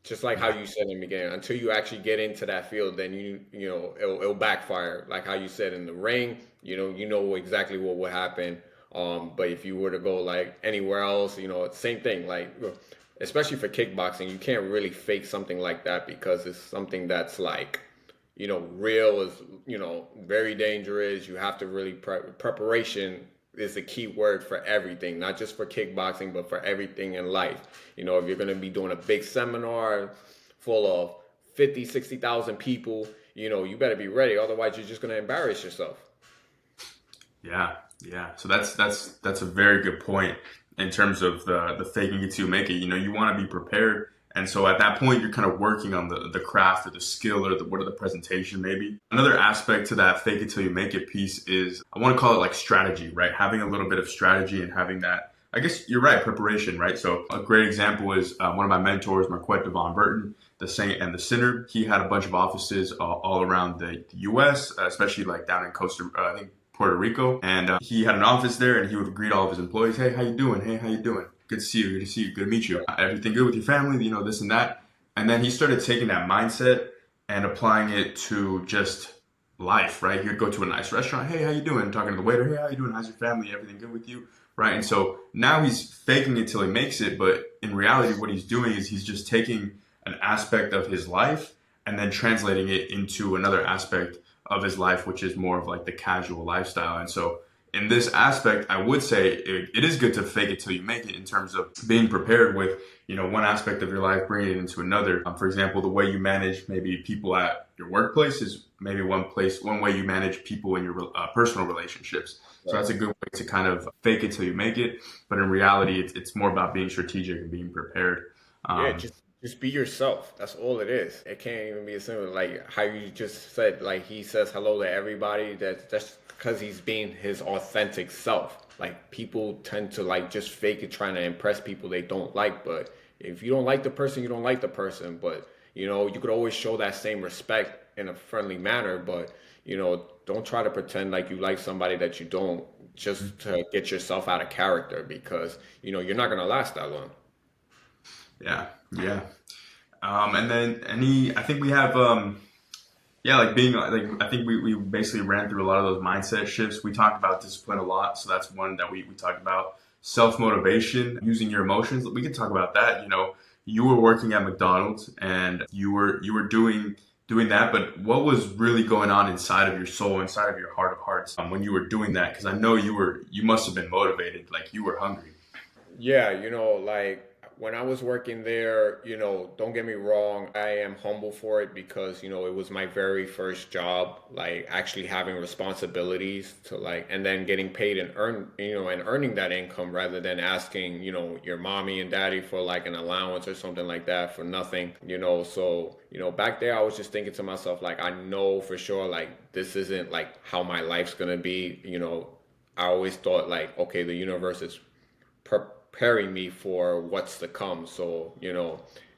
Just like how Yeah. you said in the beginning, until you actually get into that field, then it'll backfire. Like how you said in the ring, you know exactly what would happen. But if you were to go like anywhere else, same thing. Like especially for kickboxing, you can't really fake something like that because it's something that's like real, is very dangerous. You have to really preparation is the key word for everything, not just for kickboxing, but for everything in life. If you're going to be doing a big seminar full of 50, 60,000 people, you better be ready. Otherwise, you're just going to embarrass yourself. Yeah, yeah. So that's a very good point in terms of the faking it till you make it. You want to be prepared, and so at that point, you're kind of working on the craft or the skill or what are the presentation maybe. Another aspect to that fake it till you make it piece is I want to call it like strategy, right? Having a little bit of strategy and having that. I guess you're right, preparation, right? So a great example is one of my mentors, Marquette Devon Burton, the Saint and the Sinner. He had a bunch of offices all around the U.S., especially like down in I think Puerto Rico, and he had an office there, and he would greet all of his employees. Hey, how you doing? Hey, how you doing? Good to see you. Good to see you. Good to meet you. Everything good with your family? This and that. And then he started taking that mindset and applying it to just life, right? He would go to a nice restaurant. Hey, how you doing? Talking to the waiter. Hey, how you doing? How's your family? Everything good with you? Right. And so now he's faking it till he makes it. But in reality, what he's doing is he's just taking an aspect of his life and then translating it into another aspect of his life, which is more of like the casual lifestyle. And so in this aspect, I would say it is good to fake it till you make it in terms of being prepared with, one aspect of your life, bringing it into another. For example, the way you manage maybe people at your workplace is maybe one way you manage people in your personal relationships. So Right. that's a good way to kind of fake it till you make it. But in reality, it's more about being strategic and being prepared. Yeah, Um, Just be yourself. That's all it is. It can't even be as simple like how you just said. Like he says hello to everybody. That's because he's being his authentic self. Like people tend to like just fake it, trying to impress people they don't like. But if you don't like the person, you don't like the person. But you could always show that same respect in a friendly manner. But don't try to pretend like you like somebody that you don't, just to get yourself out of character, because you're not gonna last that long. Yeah, yeah. And then I think we have, yeah, like being like, I think we basically ran through a lot of those mindset shifts. We talked about discipline a lot, so that's one that we talked about. Self motivation, using your emotions. We could talk about that. You were working at McDonald's and you were doing that, but what was really going on inside of your soul, inside of your heart of hearts, when you were doing that? Because I know you must have been motivated, like you were hungry. Yeah, like when I was working there, don't get me wrong, I am humble for it because, it was my very first job, like actually having responsibilities to like, and then getting paid and earning that income rather than asking, your mommy and daddy for like an allowance or something like that for nothing. So, back there I was just thinking to myself, like, I know for sure, like, this isn't like how my life's gonna be. I always thought like, okay, the universe is preparing me for what's to come. So,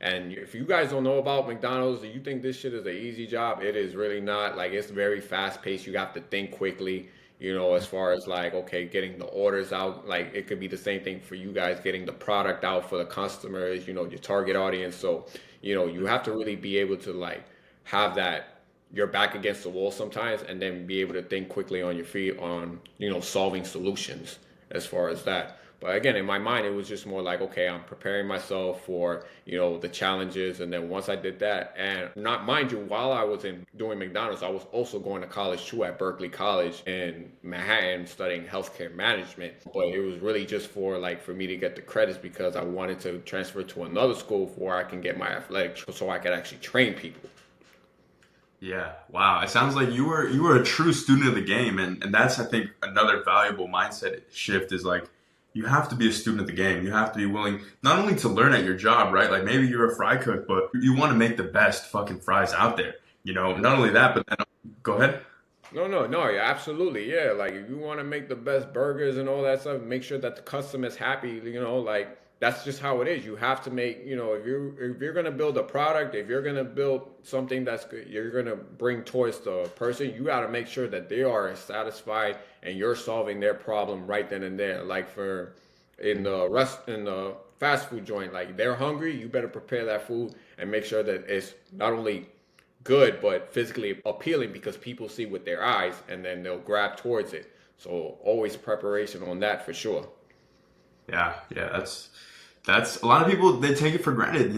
and if you guys don't know about McDonald's, do you think this shit is an easy job? It is really not. Like, it's very fast paced. You have to think quickly, as far as like, okay, getting the orders out. Like, it could be the same thing for you guys, getting the product out for the customers, your target audience. So, you have to really be able to like have that your back against the wall sometimes, and then be able to think quickly on your feet on solving solutions as far as that. But again, in my mind, it was just more like, okay, I'm preparing myself for the challenges, and then once I did that, and not mind you, while I was in doing McDonald's, I was also going to college too at Berkeley College in Manhattan, studying healthcare management. But it was really just for like for me to get the credits because I wanted to transfer to another school where I can get my athletics, so I could actually train people. Yeah, wow. It sounds like you were a true student of the game, and that's, I think, another valuable mindset shift is like you have to be a student of the game. You have to be willing not only to learn at your job, right? Like maybe you're a fry cook, but you want to make the best fucking fries out there. Not only that, but then go ahead. No, no, no, yeah, absolutely. Yeah, like if you want to make the best burgers and all that stuff, make sure that the customer's happy, like that's just how it is. You have to make, if you're going to build a product, if you're going to build something that's good, you're going to bring towards the person, you got to make sure that they are satisfied and you're solving their problem right then and there. Like for in the fast food joint, like they're hungry, you better prepare that food and make sure that it's not only good but physically appealing because people see with their eyes and then they'll grab towards it. So always preparation on that for sure. Yeah, yeah, that's a lot of people, they take it for granted.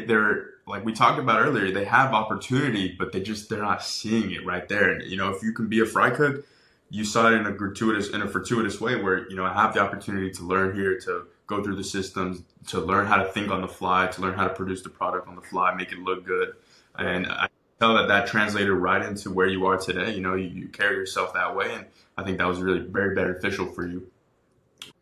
They're like we talked about earlier, they have opportunity, but they're not seeing it right there. And if you can be a fry cook, you saw it in a fortuitous way where, I have the opportunity to learn here, to go through the systems, to learn how to think on the fly, to learn how to produce the product on the fly, make it look good. And I tell that translated right into where you are today. You carry yourself that way. And I think that was really very beneficial for you.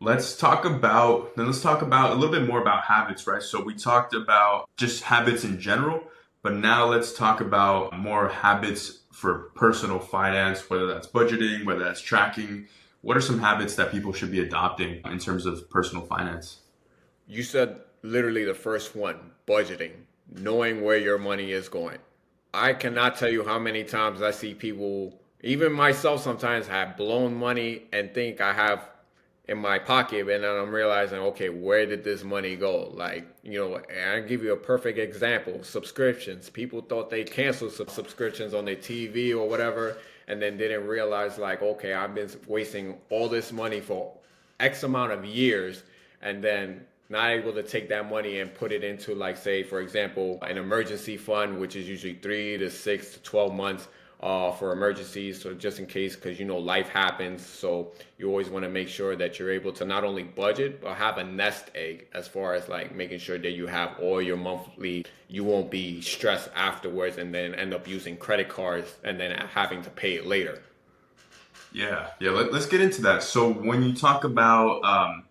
Let's talk about a little bit more about habits, right? So we talked about just habits in general, but now let's talk about more habits for personal finance, whether that's budgeting, whether that's tracking. What are some habits that people should be adopting in terms of personal finance? You said literally the first one, budgeting, knowing where your money is going. I cannot tell you how many times I see people, even myself sometimes, have blown money and think I have in my pocket, and then I'm realizing, okay, where did this money go? Like, and I give you a perfect example: subscriptions. People thought they canceled subscriptions on their TV or whatever, and then didn't realize, like, okay, I've been wasting all this money for X amount of years, and then not able to take that money and put it into, like, say, for example, an emergency fund, which is usually 3 to 6 to 12 months for emergencies, so just in case, because life happens. So you always want to make sure that you're able to not only budget but have a nest egg as far as like making sure that you have all your monthly. You won't be stressed afterwards and then end up using credit cards and then having to pay it later. Yeah, yeah. Let's get into that. So when you talk about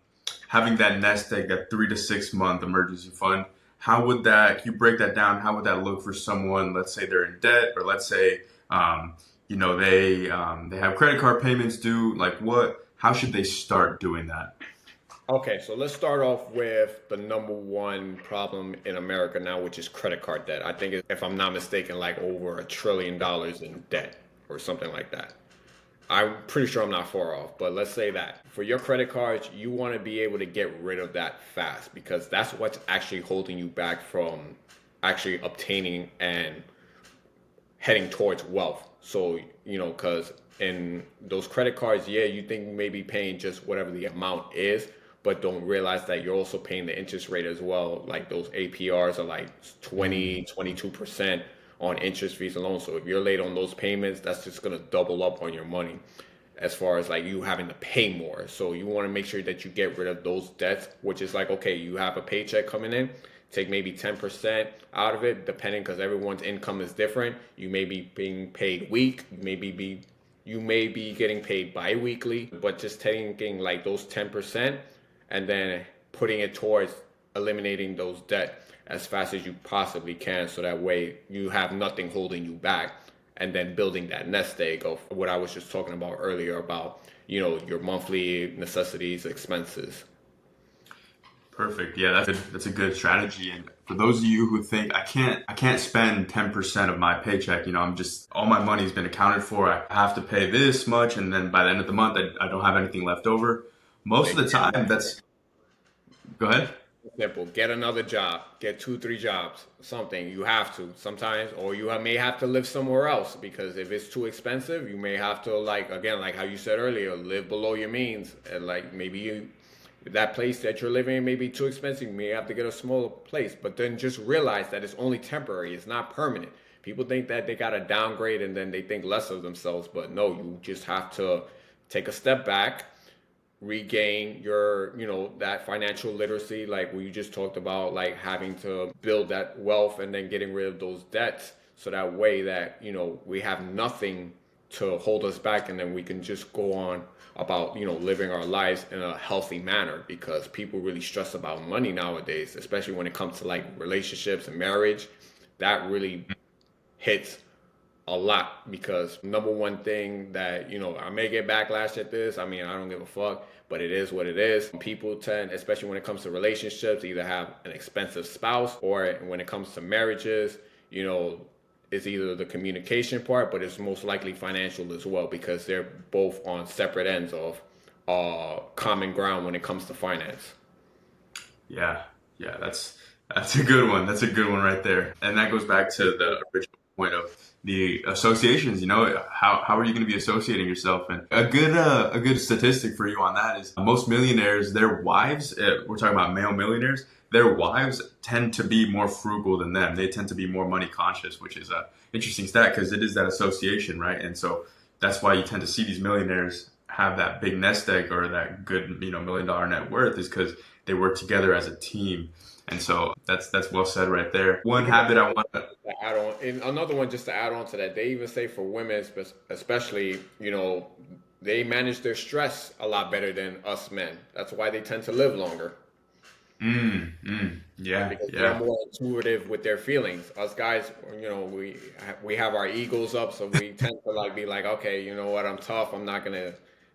having that nest egg, that 3 to 6 month emergency fund, how would that, you break that down, how would that look for someone, let's say they're in debt, or let's say, they have credit card payments due, like how should they start doing that? Okay, so let's start off with the number one problem in America now, which is credit card debt. I think, if I'm not mistaken, like over $1 trillion in debt or something like that. I'm pretty sure I'm not far off, but let's say that for your credit cards, you want to be able to get rid of that fast because that's what's actually holding you back from actually obtaining and heading towards wealth. So, because in those credit cards, yeah, you think you may be paying just whatever the amount is, but don't realize that you're also paying the interest rate as well. Like those APRs are like 20, 22% on interest fees alone. So if you're late on those payments, that's just going to double up on your money as far as like you having to pay more. So you want to make sure that you get rid of those debts, which is like, okay, you have a paycheck coming in, take maybe 10% out of it, depending, because everyone's income is different. You may be being paid you may be getting paid bi-weekly, but just taking like those 10% and then putting it towards eliminating those debt as fast as you possibly can, so that way you have nothing holding you back, and then building that nest egg of what I was just talking about earlier about your monthly necessities, expenses. Perfect. Yeah, that's a good strategy. And for those of you who think I can't spend 10% of my paycheck, I'm just all my money's been accounted for. I have to pay this much, and then by the end of the month, I don't have anything left over. Most of the time, that's go ahead. Simple. Get another job. Get two, three jobs. Something. You have to sometimes, or may have to live somewhere else, because if it's too expensive, you may have to, like, again, like how you said earlier, live below your means. And like maybe that place that you're living in may be too expensive. You may have to get a smaller place. But then just realize that it's only temporary. It's not permanent. People think that they got to downgrade and then they think less of themselves. But no, you just have to take a step back, regain your that financial literacy, like we just talked about, like having to build that wealth and then getting rid of those debts, so that way that we have nothing to hold us back, and then we can just go on about living our lives in a healthy manner, because people really stress about money nowadays, especially when it comes to like relationships and marriage. That really hits a lot, because number one thing that I may get backlash at this, I mean, I don't give a fuck, but it is what it is. People tend, especially when it comes to relationships, either have an expensive spouse, or when it comes to marriages, it's either the communication part, but it's most likely financial as well, because they're both on separate ends of common ground when it comes to finance. Yeah, yeah, that's a good one. That's a good one right there. And that goes back to the original point of the associations. How are you going to be associating yourself? And a good statistic for you on that is most millionaires, their wives, we're talking about male millionaires, their wives tend to be more frugal than them. They tend to be more money conscious, which is a interesting stat, because it is that association, right? And so that's why you tend to see these millionaires have that big nest egg, or that good, $1 million net worth, is because they work together as a team. And so that's well said right there. One habit I want to add on, and another one just to add on to that, they even say for women, especially, they manage their stress a lot better than us men. That's why they tend to live longer. Yeah, Because they're yeah. more intuitive with their feelings. Us guys, we have our egos up, so we tend to like be like, okay, you know what, I'm tough. I'm not gonna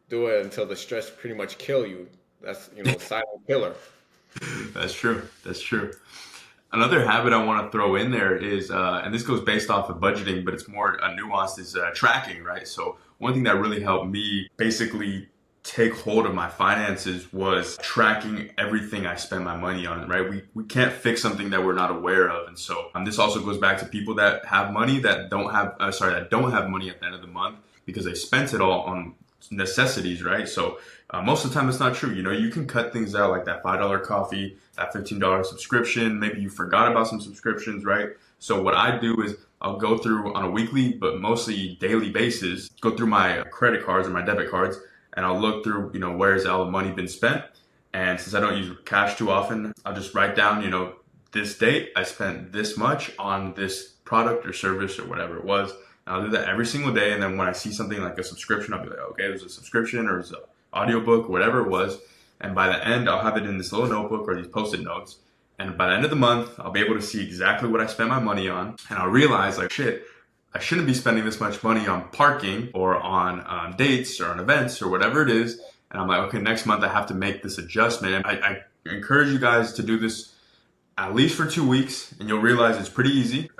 do it until the stress pretty much kill you. That's silent killer. That's true. That's true. Another habit I want to throw in there is, and this goes based off of budgeting, but it's more nuanced, is tracking, right? So one thing that really helped me basically take hold of my finances was tracking everything I spend my money on, right? We can't fix something that we're not aware of. And so this also goes back to people that have money that don't have, that don't have money at the end of the month, because they spent it all on necessities, right? So most of the time it's not true. You can cut things out, like that $5 coffee, that $15 subscription. Maybe you forgot about some subscriptions, right? So what I do is I'll go through on a weekly, but mostly daily basis, go through my credit cards or my debit cards, and I'll look through, where's all the money been spent. And since I don't use cash too often, I'll just write down, this date I spent this much on this product or service or whatever it was. And I'll do that every single day. And then when I see something like a subscription, I'll be like, okay, there's a subscription, or there's an audiobook, whatever it was. And by the end, I'll have it in this little notebook or these Post-it notes. And by the end of the month, I'll be able to see exactly what I spent my money on. And I'll realize, like, shit, I shouldn't be spending this much money on parking or on dates or on events or whatever it is. And I'm like, okay, next month I have to make this adjustment. And I encourage you guys to do this at least for 2 weeks, and you'll realize it's pretty easy.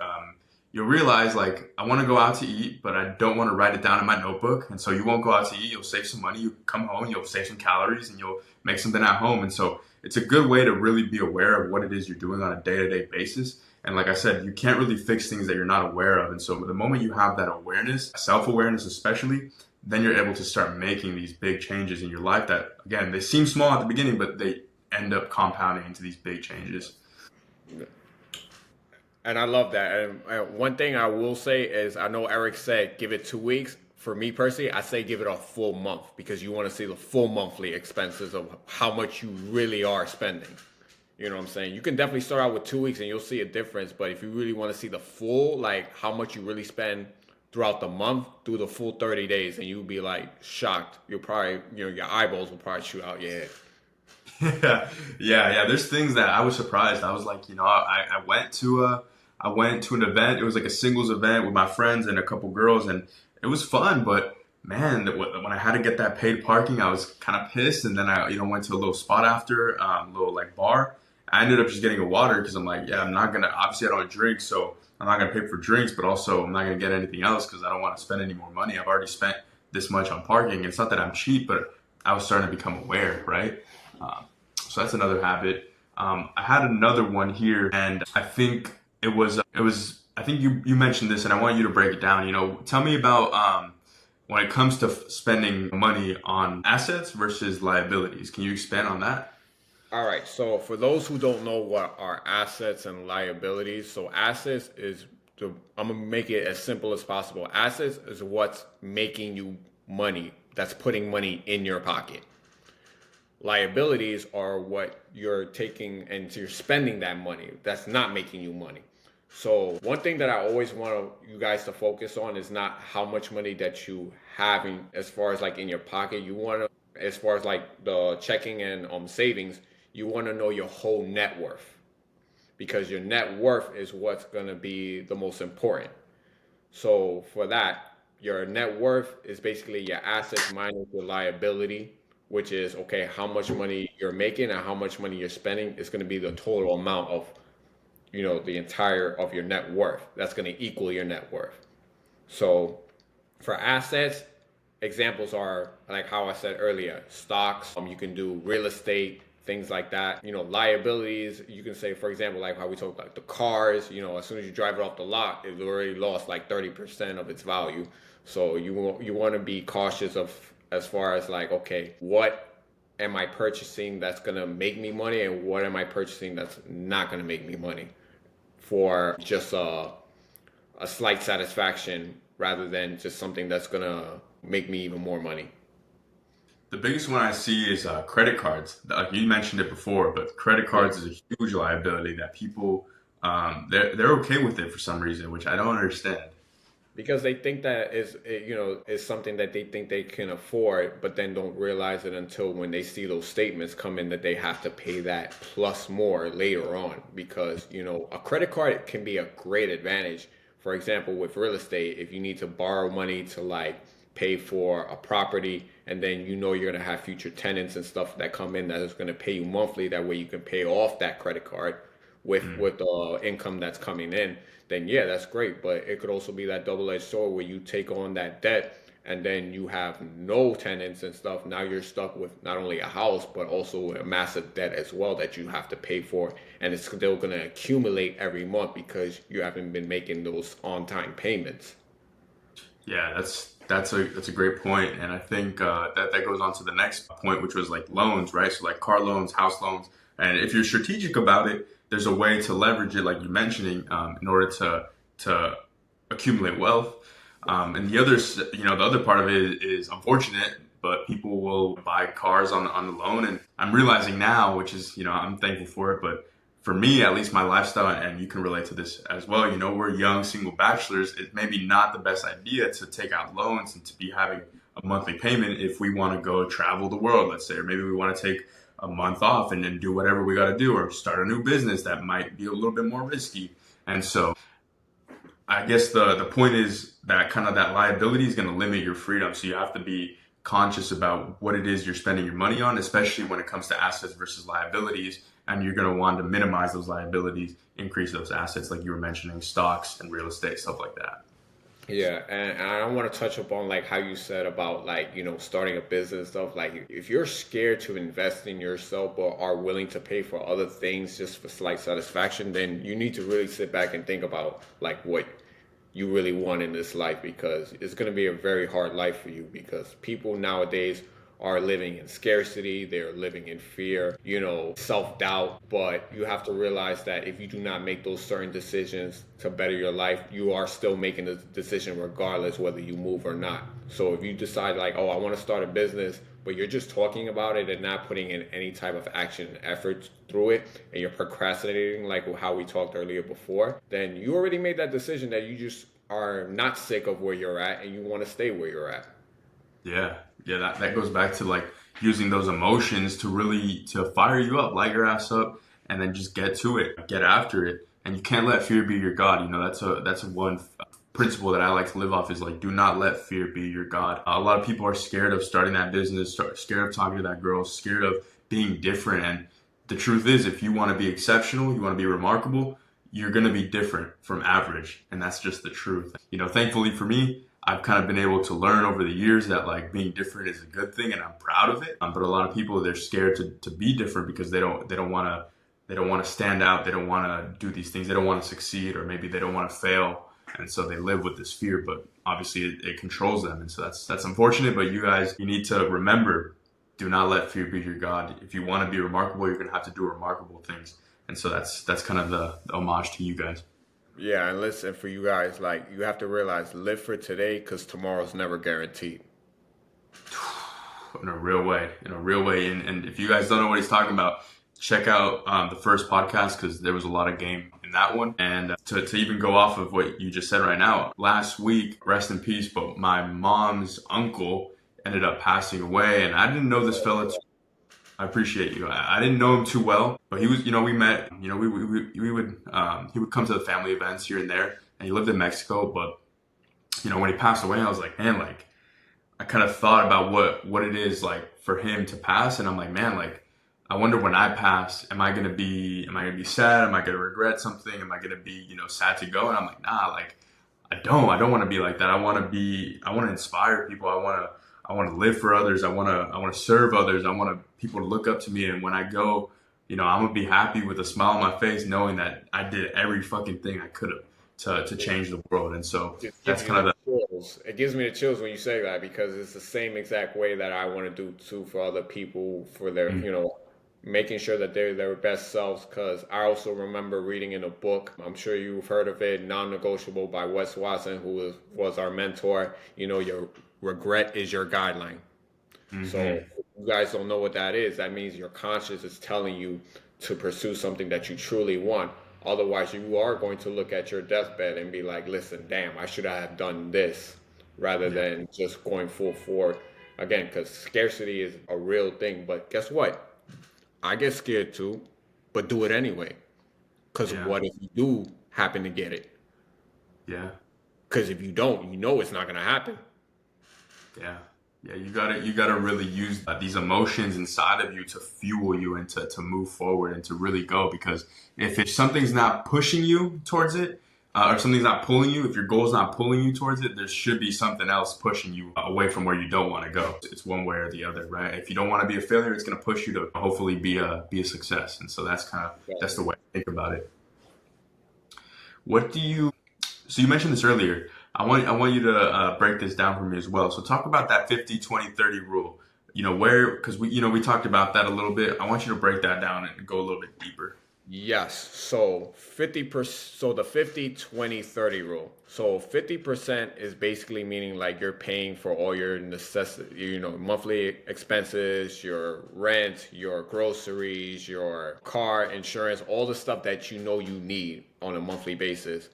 You'll realize, like, I want to go out to eat, but I don't want to write it down in my notebook. And so you won't go out to eat. You'll save some money. You come home, you'll save some calories, and you'll make something at home. And so it's a good way to really be aware of what it is you're doing on a day-to-day basis. And like I said, you can't really fix things that you're not aware of. And so the moment you have that awareness, self-awareness especially, then you're able to start making these big changes in your life that, again, they seem small at the beginning, but they end up compounding into these big changes. And I love that. And one thing I will say is, I know Eric said give it 2 weeks. For me personally, I say give it a full month, because you want to see the full monthly expenses of how much you really are spending. You know what I'm saying? You can definitely start out with 2 weeks and you'll see a difference. But if you really want to see the full, like how much you really spend throughout the month, do the full 30 days and you'll be like shocked. You'll probably, your eyeballs will probably shoot out your head. Yeah. There's things that I was surprised. I was like, I went to an event. It was like a singles event with my friends and a couple girls, and it was fun. But man, when I had to get that paid parking, I was kind of pissed. And then I, went to a little spot after, a little like bar. I ended up just getting a water because I'm like, yeah, I'm not gonna. Obviously, I don't drink, so I'm not gonna pay for drinks. But also, I'm not gonna get anything else because I don't want to spend any more money. I've already spent this much on parking. It's not that I'm cheap, but I was starting to become aware, right? So that's another habit. I had another one here, and I think it was. I think you mentioned this, and I want you to break it down. Tell me about when it comes to spending money on assets versus liabilities. Can you expand on that? All right. So for those who don't know what are assets and liabilities, so assets is I'm gonna make it as simple as possible. Assets is what's making you money. That's putting money in your pocket. Liabilities are what you're taking and you're spending that money. That's not making you money. So one thing that I always want you guys to focus on is not how much money that you have as far as like in your pocket. You want to, as far as like the checking and savings, you want to know your whole net worth, because your net worth is what's going to be the most important. So for that, your net worth is basically your assets minus your liability, which is okay, how much money you're making and how much money you're spending is going to be the total amount of, the entire of your net worth. That's going to equal your net worth. So for assets, examples are like how I said earlier, stocks, you can do real estate, things like that. Liabilities, you can say, for example, like how we talk about the cars, as soon as you drive it off the lot, it already lost like 30% of its value. So you want to be cautious of, as far as like, okay, what am I purchasing that's going to make me money, and what am I purchasing that's not going to make me money, for just a slight satisfaction rather than just something that's going to make me even more money. The biggest one I see is credit cards. Like you mentioned it before, but credit cards is a huge liability that people they're okay with it for some reason, which I don't understand. Because they think that is something that they think they can afford, but then don't realize it until when they see those statements come in that they have to pay that plus more later on. Because a credit card can be a great advantage. For example, with real estate, if you need to borrow money to like pay for a property, and then you're gonna have future tenants and stuff that come in that is gonna pay you monthly. That way you can pay off that credit card with the income that's coming in, then yeah, that's great. But it could also be that double-edged sword where you take on that debt and then you have no tenants and stuff. Now you're stuck with not only a house, but also a massive debt as well that you have to pay for. And it's still going to accumulate every month because you haven't been making those on-time payments. Yeah, that's a great point, and I think that goes on to the next point, which was like loans, right? So like car loans, house loans, and if you're strategic about it, there's a way to leverage it, like you're mentioning, in order to accumulate wealth. And the other part of it is unfortunate, but people will buy cars on the loan, and I'm realizing now, which is I'm thankful for it, but for me, at least my lifestyle, and you can relate to this as well, we're young single bachelors. It's maybe not the best idea to take out loans and to be having a monthly payment if we want to go travel the world, let's say, or maybe we want to take a month off and then do whatever we got to do, or start a new business that might be a little bit more risky. And so I guess the point is that kind of that liability is going to limit your freedom. So you have to be conscious about what it is you're spending your money on, especially when it comes to assets versus liabilities. And you're going to want to minimize those liabilities, increase those assets, like you were mentioning, stocks and real estate, stuff like that. Yeah, and I want to touch upon like how you said about like, starting a business and stuff. Like if you're scared to invest in yourself but are willing to pay for other things just for slight satisfaction, then you need to really sit back and think about like what you really want in this life, because it's going to be a very hard life for you, because people nowadays are living in scarcity, they're living in fear, self-doubt. But you have to realize that if you do not make those certain decisions to better your life, you are still making a decision regardless whether you move or not. So if you decide like, oh, I want to start a business, but you're just talking about it and not putting in any type of action and effort through it, and you're procrastinating like how we talked earlier before, then you already made that decision that you just are not sick of where you're at and you want to stay where you're at. Yeah. Yeah. That goes back to like using those emotions to really to fire you up, light your ass up, and then just get to it, get after it. And you can't let fear be your God. That's one principle that I like to live off is like, do not let fear be your God. A lot of people are scared of starting that business, scared of talking to that girl, scared of being different. And the truth is, if you want to be exceptional, you want to be remarkable, you're going to be different from average. And that's just the truth. Thankfully for me, I've kind of been able to learn over the years that like being different is a good thing, and I'm proud of it. But a lot of people, they're scared to be different because they don't want to stand out. They don't want to do these things. They don't want to succeed, or maybe they don't want to fail. And so they live with this fear, but obviously it controls them. And so that's unfortunate, but you need to remember, do not let fear be your God. If you want to be remarkable, you're going to have to do remarkable things. And so that's kind of the homage to you guys. Yeah, and listen, for you guys, like you have to realize, live for today because tomorrow's never guaranteed. In a real way. And if you guys don't know what he's talking about, check out the first podcast, because there was a lot of game in that one. And to even go off of what you just said right now, last week, rest in peace, but my mom's uncle ended up passing away, and I didn't know this fella. I appreciate you. I didn't know him too well, but he was, we met, we would, he would come to the family events here and there, and he lived in Mexico. But, when he passed away, I was like, man, like, I kind of thought about what it is like for him to pass. And I'm like, man, like, I wonder when I pass, am I going to be sad? Am I going to regret something? Am I going to be, sad to go? And I'm like, nah, like, I don't want to be like that. I want to inspire people. I want to live for others. I want to serve others. I want people to look up to me. And when I go, I'm going to be happy with a smile on my face, knowing that I did every fucking thing I could have to change the world. And so It that's gives me kind the of chills. It gives me the chills when you say that, because it's the same exact way that I want to do too for other people, for their, the, making sure that they're their best selves. Because I also remember reading in a book, I'm sure you've heard of it, Non-Negotiable by Wes Watson, who was our mentor. Your regret is your guideline. So mm-hmm. if you guys don't know what that is, that means your conscience is telling you to pursue something that you truly want. Otherwise, you are going to look at your deathbed and be like, listen, damn, I should have done this, rather Yeah. than just going full forward. Again, because scarcity is a real thing. But guess what? I get scared too, but do it anyway. Because Yeah. what if you do happen to get it? Yeah. Because if you don't, it's not going to happen. Yeah. Yeah, you gotta really use these emotions inside of you to fuel you and to move forward and to really go. Because if something's not pushing you towards it, or something's not pulling you, if your goal's not pulling you towards it, there should be something else pushing you away from where you don't want to go. It's one way or the other, right? If you don't want to be a failure, it's going to push you to hopefully be a success. And so that's the way I think about it. What do you? So you mentioned this earlier. I want you to break this down for me as well. So talk about that 50-20-30 rule. Because we talked about that a little bit. I want you to break that down and go a little bit deeper. Yes. So 50%, so the 50-20-30 rule. So 50% is basically meaning like you're paying for all your necessity, monthly expenses, your rent, your groceries, your car insurance, all the stuff that you need on a monthly basis.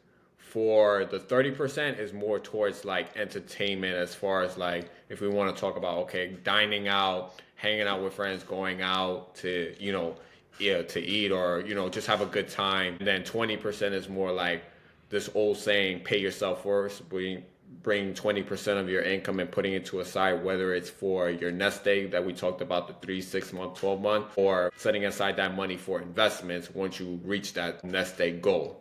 For the 30% is more towards like entertainment, as far as like if we want to talk about, okay, dining out, hanging out with friends, going out to, yeah, to eat, or, just have a good time. And then 20% is more like this old saying, pay yourself first. Bring 20% of your income and putting it to a side, whether it's for your nest egg that we talked about, the 3, 6 month, 12 month, or setting aside that money for investments once you reach that nest egg goal.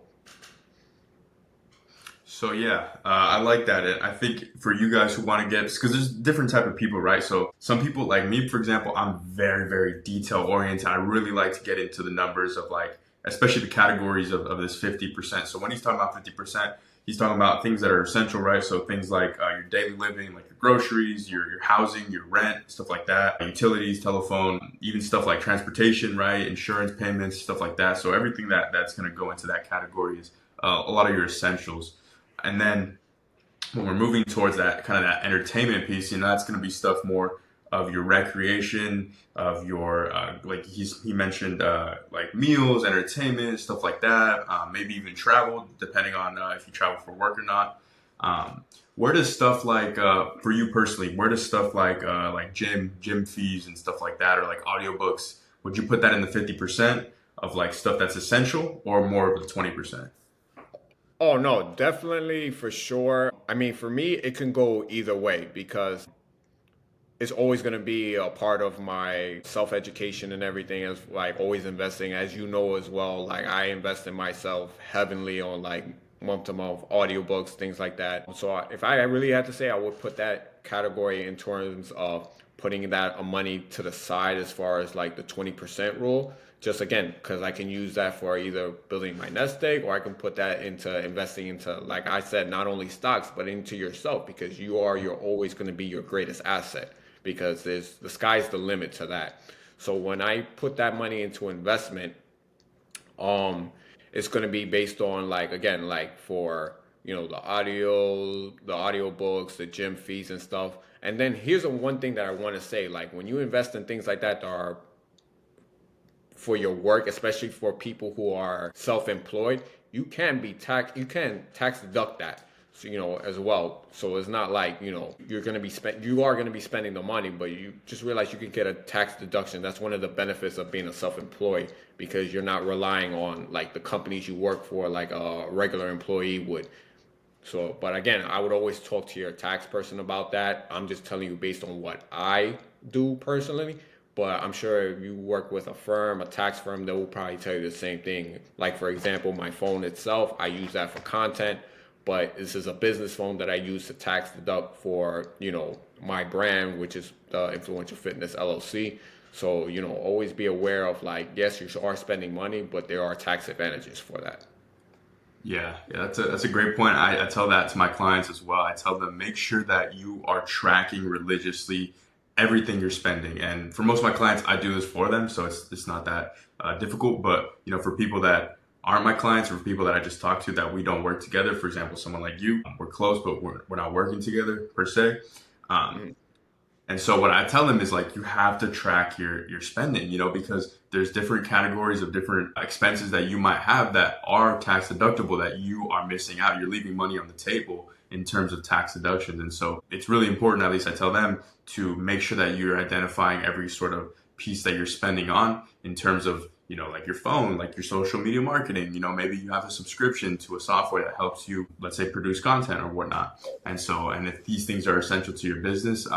So yeah, I like that. And I think for you guys who want to get, because there's different type of people, right? So some people like me, for example, I'm very, very detail oriented. I really like to get into the numbers of like, especially the categories of this 50%. So when he's talking about 50%, he's talking about things that are essential, right? So things like your daily living, like your groceries, your housing, your rent, stuff like that, utilities, telephone, even stuff like transportation, right? Insurance payments, stuff like that. So everything that's going to go into that category is a lot of your essentials. And then when we're moving towards that kind of that entertainment piece, that's going to be stuff more of your recreation, of your like he mentioned like meals, entertainment, stuff like that. Maybe even travel, depending on if you travel for work or not. Where does stuff like for you personally? Where does stuff like gym fees and stuff like that, or like audiobooks? Would you put that in the 50% of like stuff that's essential, or more of the 20%? Oh no, definitely for sure. I mean, for me, it can go either way because it's always going to be a part of my self education and everything. As like always investing, as you know as well. Like I invest in myself heavily on like month to month audiobooks, things like that. So if I really had to say, I would put that category in terms of putting that money to the side as far as like the 20% rule. Just again, because I can use that for either building my nest egg, or I can put that into investing into, like I said, not only stocks but into yourself, because you're always going to be your greatest asset, because the sky's the limit to that. So when I put that money into investment, um, it's going to be based on, like, again, like for the audio books, the gym fees and stuff. And then here's the one thing that I want to say: like when you invest in things like that are for your work, especially for people who are self-employed, you can tax deduct that. So, as well. So it's not like, you are going to be spending the money, but you just realize you can get a tax deduction. That's one of the benefits of being a self-employed, because you're not relying on like the companies you work for like a regular employee would. So, but again, I would always talk to your tax person about that. I'm just telling you based on what I do personally. But I'm sure if you work with a firm, a tax firm, they will probably tell you the same thing. Like, for example, my phone itself, I use that for content, but this is a business phone that I use to tax deduct for, my brand, which is the Influential Fitness LLC. So, always be aware of like, yes, you are spending money, but there are tax advantages for that. Yeah, that's a great point. I tell that to my clients as well. I tell them make sure that you are tracking religiously everything you're spending. And for most of my clients, I do this for them, so it's not that difficult. But for people that aren't my clients, or for people that I just talk to that we don't work together, for example, someone like you, we're close, but we're not working together per se. Um, Mm. and so what I tell them is like you have to track your spending, because there's different categories of different expenses that you might have that are tax deductible that you are missing out. You're leaving money on the table in terms of tax deductions. And so it's really important, at least I tell them, to make sure that you're identifying every sort of piece that you're spending on in terms of, like your phone, like your social media marketing. Maybe you have a subscription to a software that helps you, let's say, produce content or whatnot. And if these things are essential to your business,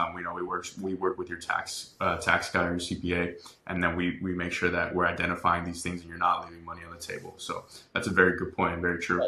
we work with your tax guy or your CPA, and then we make sure that we're identifying these things and you're not leaving money on the table. So that's a very good point and very true.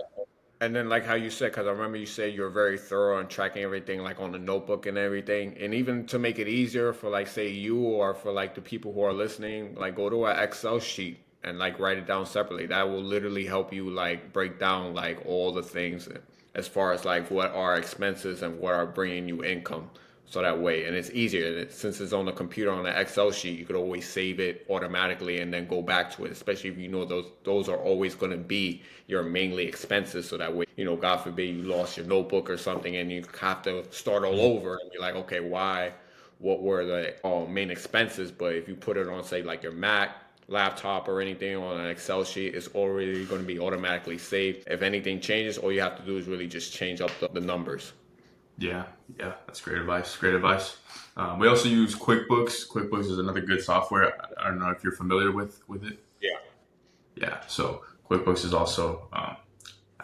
And then, like how you said, because I remember you said you're very thorough on tracking everything, like on the notebook and everything. And even to make it easier for, like, say you, or for like the people who are listening, like go to an Excel sheet and like write it down separately. That will literally help you like break down like all the things as far as like what are expenses and what are bringing you income. So that way, and it's easier. Since it's on the computer on the Excel sheet, you could always save it automatically and then go back to it. Especially if you know those are always going to be your mainly expenses. So that way, God forbid you lost your notebook or something and you have to start all over and be like, okay, why? What were the main expenses? But if you put it on, say, like your Mac, laptop or anything on an Excel sheet is already going to be automatically saved. If anything changes, all you have to do is really just change up the numbers. Yeah, yeah, that's great advice. Great advice. We also use QuickBooks. QuickBooks is another good software. I don't know if you're familiar with it. Yeah. Yeah, so QuickBooks is also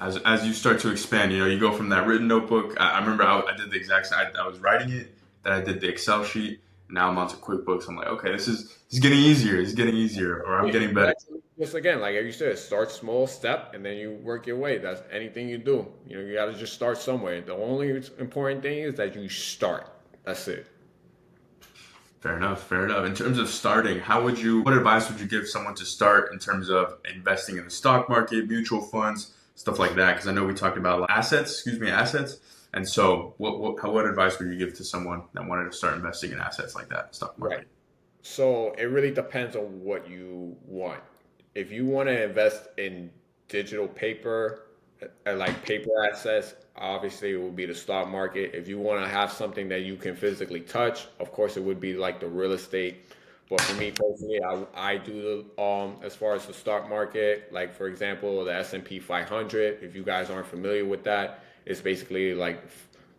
as you start to expand. You go from that written notebook. I remember I did the exact same. I was writing it, then I did the Excel sheet. Now I'm onto QuickBooks. I'm like, okay, this is getting easier. It's getting easier, or I'm Yeah, getting you better. actually, just again, like you said, start small step and then you work your way. That's anything you do. You got to just start somewhere. The only important thing is that you start. That's it. Fair enough. Fair enough. In terms of starting, what advice would you give someone to start in terms of investing in the stock market, mutual funds, stuff like that? Because I know we talked about assets. And so, what advice would you give to someone that wanted to start investing in assets like that, stock Right. market? So it really depends on what you want. If you want to invest in digital paper, like paper assets, obviously it would be the stock market. If you want to have something that you can physically touch, of course it would be like the real estate. But for me personally, I do as far as the stock market, like for example, the S&P 500. If you guys aren't familiar with that, it's basically like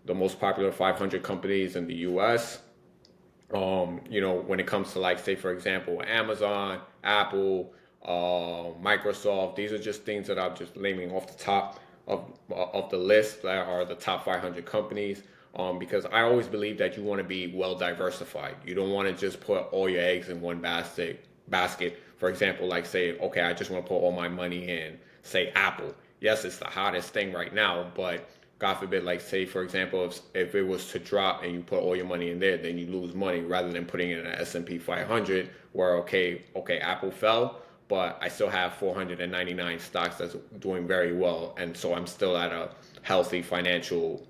the most popular 500 companies in the US. When it comes to like say for example, Amazon, Apple, Microsoft, these are just things that I'm just naming off the top of the list that are the top 500 companies. Because I always believe that you want to be well diversified. You don't want to just put all your eggs in one basket. Basket, for example, like say, okay, I just want to put all my money in, say Apple. Yes, it's the hottest thing right now, but God forbid, like say for example, if it was to drop and you put all your money in there, then you lose money rather than putting it in an S&P 500 where okay, Apple fell, but I still have 499 stocks that's doing very well, and so I'm still at a healthy financial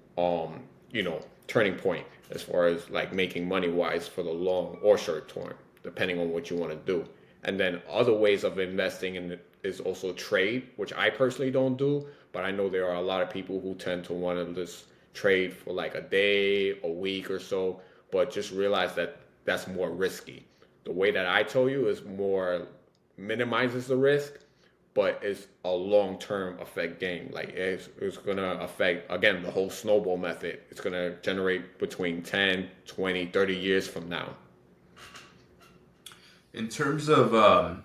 turning point as far as like making money wise for the long or short term, depending on what you want to do. And then other ways of investing in is also trade, which I personally don't do, but I know there are a lot of people who tend to want to just trade for like a day, a week or so, but just realize that that's more risky. The way that I told you is more minimizes the risk, but it's a long term effect game. Like it's gonna affect again the whole snowball method. It's gonna generate between 10, 20, 30 years from now. In terms of,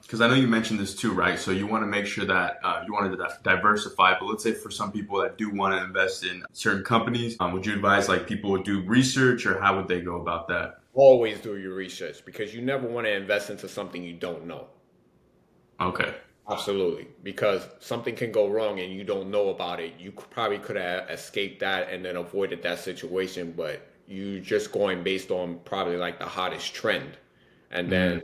because I know you mentioned this too, right? So you want to make sure that you want to diversify. But let's say for some people that do want to invest in certain companies, would you advise like people would do research, or how would they go about that? Always do your research because you never want to invest into something you don't know. Okay. Absolutely, because something can go wrong and you don't know about it. You probably could have escaped that and then avoided that situation, but you just going based on probably like the hottest trend. And Mm, then,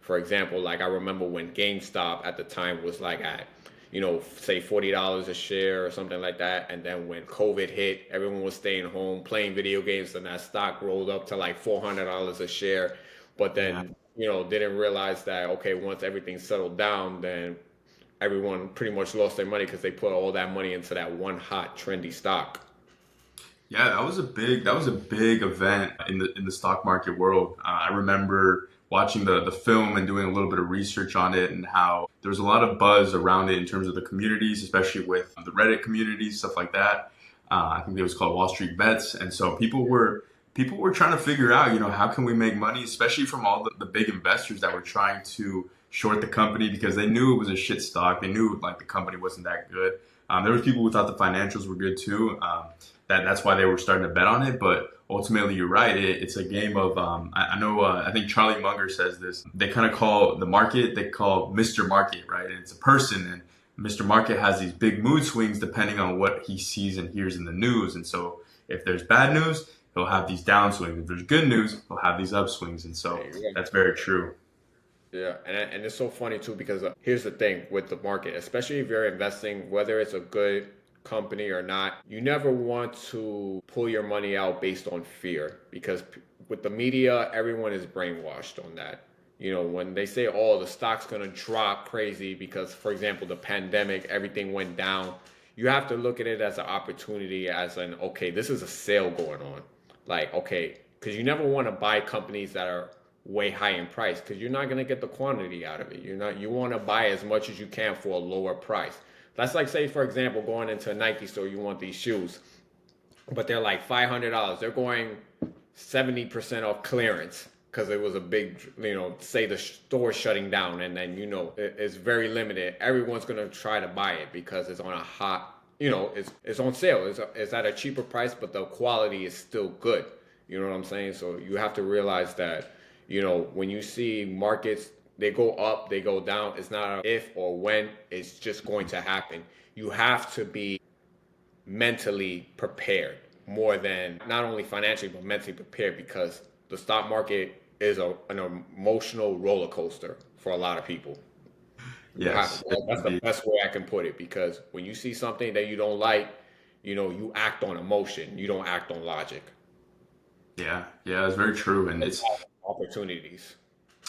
for example, like I remember when GameStop at the time was like at, say $40 a share or something like that. And then when COVID hit, everyone was staying home playing video games, and that stock rolled up to like $400 a share. But yeah. then, didn't realize that, okay, once everything settled down, then everyone pretty much lost their money because they put all that money into that one hot trendy stock. Yeah, that was a big event in the stock market world. I remember watching the film and doing a little bit of research on it, and how there was a lot of buzz around it in terms of the communities, especially with the Reddit communities, stuff like that. I think it was called Wall Street Bets, and so people were trying to figure out, how can we make money, especially from all the big investors that were trying to short the company because they knew it was a shit stock. They knew like the company wasn't that good. There was people who thought the financials were good too. That's why they were starting to bet on it. But ultimately, you're right. It's a game of I know I think Charlie Munger says this. They kind of call the market, they call Mr. Market, right? And it's a person, and Mr. Market has these big mood swings depending on what he sees and hears in the news. And so if there's bad news, he'll have these downswings. If there's good news, he'll have these upswings. And so There you that's very true. Yeah, and it's so funny too because here's the thing with the market, especially if you're investing, whether it's a good company or not, you never want to pull your money out based on fear because with the media, everyone is brainwashed on that. When they say, "Oh, the stock's gonna drop crazy because, for example, the pandemic, everything went down," you have to look at it as an opportunity, as an okay, this is a sale going on, like okay, because you never want to buy companies that are way high in price because you're not going to get the quantity out of it. You want to buy as much as you can for a lower price. That's like, say, for example, going into a Nike store, you want these shoes, but they're like $500. They're going 70% off clearance because it was a big, say the store shutting down, and then it's very limited. Everyone's gonna try to buy it because it's on a hot, it's on sale. It's at a cheaper price, but the quality is still good. You know what I'm saying? So you have to realize that, when you see markets, they go up, they go down. It's not a if or when. It's just going to happen. You have to be mentally prepared more than not only financially but mentally prepared because the stock market is an emotional roller coaster for a lot of people. Yes, That's the indeed. best way I can put it because when you see something that you don't like, you act on emotion. You don't act on logic. Yeah, yeah, it's very true, and Opportunities.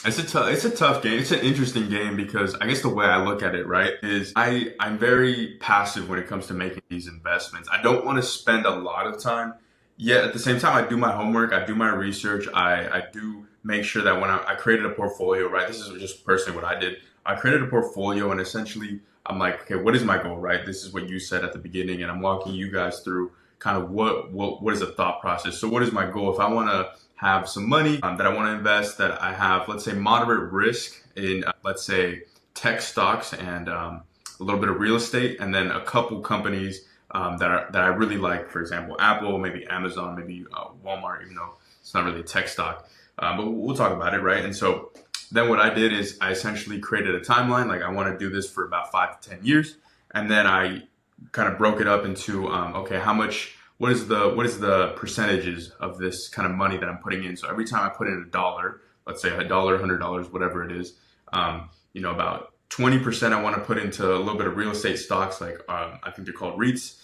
it's a tough game. It's an interesting game because I guess the way I look at it, right, is I'm very passive when it comes to making these investments. I don't want to spend a lot of time. Yet at the same time, I do my homework, I do my research, I do make sure that when I created a portfolio, right? This is just personally what I did. I created a portfolio and essentially I'm like, okay, what is my goal, right? This is what you said at the beginning, and I'm walking you guys through kind of what is the thought process. So what is my goal? If I want to have some money that I want to invest, that I have, let's say, moderate risk in, let's say, tech stocks and a little bit of real estate, and then a couple companies that I really like. For example, Apple, maybe Amazon, maybe Walmart, even though it's not really a tech stock. But we'll talk about it, right? And so then what I did is I essentially created a timeline. Like I want to do this for about 5 to 10 years, and then I kind of broke it up into okay, how much, what is the percentages of this kind of money that I'm putting in. So every time I put in a dollar, let's say a dollar, $100, whatever it is, about 20% I want to put into a little bit of real estate stocks, like I think they're called REITs.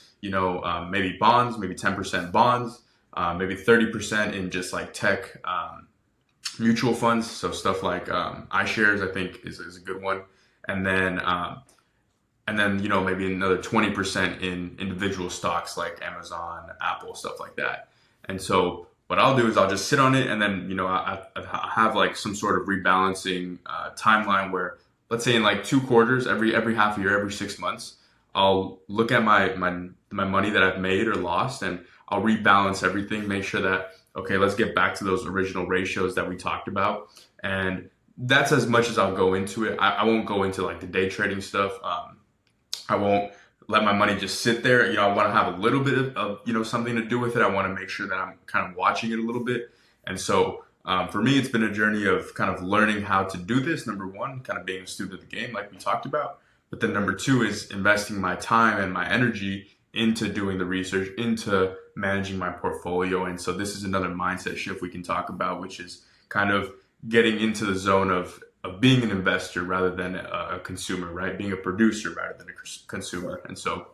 Maybe bonds, maybe 10% bonds, maybe 30% in just like tech mutual funds. So stuff like iShares, I think is a good one, and then maybe another 20% in individual stocks like Amazon, Apple, stuff like that. And so what I'll do is I'll just sit on it, and then I have like some sort of rebalancing timeline where, let's say in like 2 quarters, every half a year, every 6 months, I'll look at my money that I've made or lost, and I'll rebalance everything, make sure that, okay, let's get back to those original ratios that we talked about. And that's as much as I'll go into it. I won't go into like the day trading stuff. I won't let my money just sit there. I want to have a little bit of something to do with it. I want to make sure that I'm kind of watching it a little bit. And so for me, it's been a journey of kind of learning how to do this. Number one, kind of being a student of the game, like we talked about. But then number two is investing my time and my energy into doing the research, into managing my portfolio. And so this is another mindset shift we can talk about, which is kind of getting into the zone of being an investor rather than a consumer, right? Being a producer rather than a consumer. And so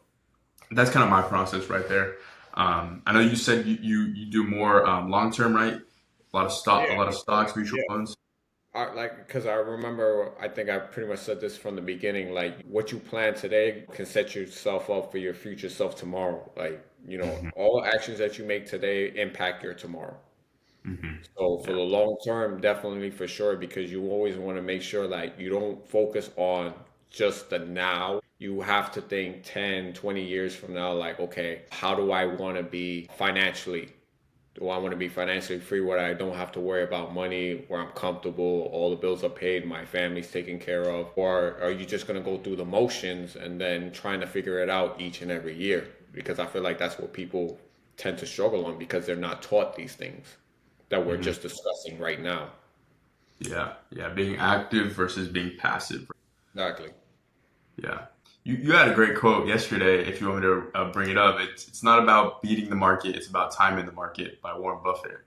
that's kind of my process right there. I know you said you do more long term, right? A Yeah, lot of stocks, mutual yeah. funds. Because I remember, I think I pretty much said this from the beginning. Like, what you plan today can set yourself up for your future self tomorrow. Like, Hmm. all actions that you make today impact your tomorrow. Hmm. So for Yeah. the long term, definitely for sure, because you always want to make sure like you don't focus on just the now. You have to think 10, 20 years from now, like, okay, how do I want to be financially? Do I want to be financially free where I don't have to worry about money, where I'm comfortable, all the bills are paid, my family's taken care of? Or are you just going to go through the motions and then trying to figure it out each and every year? Because I feel like that's what people tend to struggle on because they're not taught these things that we're Hmm. just discussing right now. Yeah. Yeah. Being active versus being passive. Exactly. Yeah. You had a great quote yesterday. If you want me to bring it up, it's not about beating the market. It's about timing the market by Warren Buffett.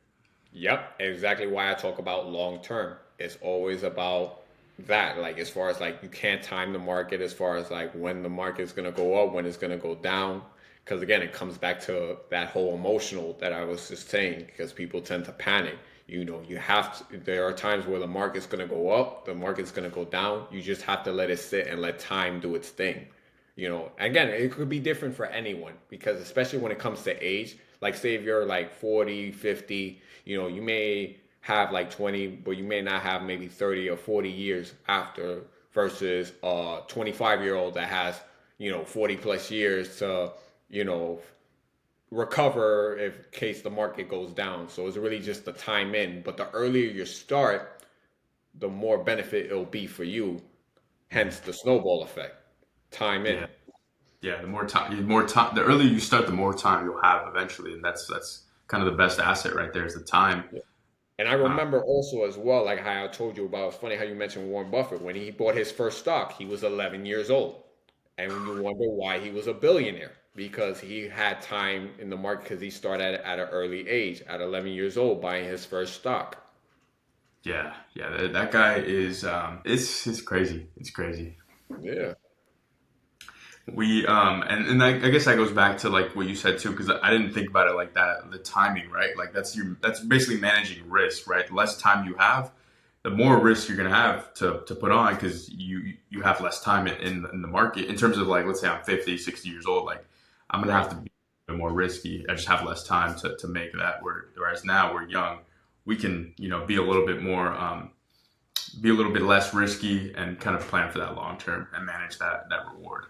Yep, exactly why I talk about long term. It's always about that. Like as far as like you can't time the market as far as like when the market's gonna go up, when it's gonna go down. Because again, it comes back to that whole emotional that I was just saying. Because people tend to panic. You have to. There are times where the market's gonna go up, the market's gonna go down. You just have to let it sit and let time do its thing. Again, it could be different for anyone because especially when it comes to age, like say if you're like 40, 50, you may have like 20, but you may not have maybe 30 or 40 years after versus a 25-year-old that has, 40 plus years to, you know, recover if case the market goes down. So it's really just the time in. But the earlier you start, the more benefit it'll be for you. Hence the snowball effect. Time in. Yeah. Yeah, the more time, the earlier you start, the more time you'll have eventually, and that's kind of the best asset right there is the time. And I Uh, remember also as well, like how I told you about, it's funny how you mentioned Warren Buffett. When he bought his first stock, he was 11 years old. And you wonder why he was a billionaire. Because he had time in the market because he started at an early age, at 11 years old, buying his first stock. yeah, yeah, that guy is it's crazy. It's crazy. Yeah. We and I guess that goes back to like what you said too, because I didn't think about it like that. The timing, right? Like that's basically managing risk, right? The less time you have, the more risk you're gonna have to put on because you have less time in the market in terms of like let's say I'm 50, 60 years old, like I'm gonna have Right. to be a bit more risky. I just have less time to make that. Whereas now we're young, we can be a little bit more be a little bit less risky and kind of plan for that long term and manage that reward.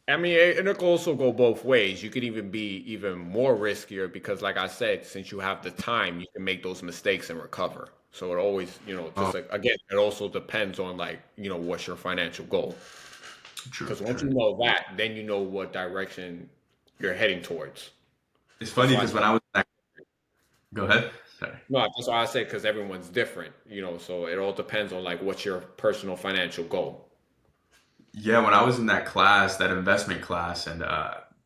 I mean, and it can also go both ways. You could even be even more riskier because, like I said, since you have the time, you can make those mistakes and recover. So it always, Oh, just like, again, it also depends on like, what's your financial goal. true, Because once you true. know that, then you know what direction you're heading towards. It's That's funny why I because when said, I was go ahead. Sorry. no, that's why I said because everyone's different, so it all depends on like what's your personal financial goal. Yeah, when I was in that class, that investment class, and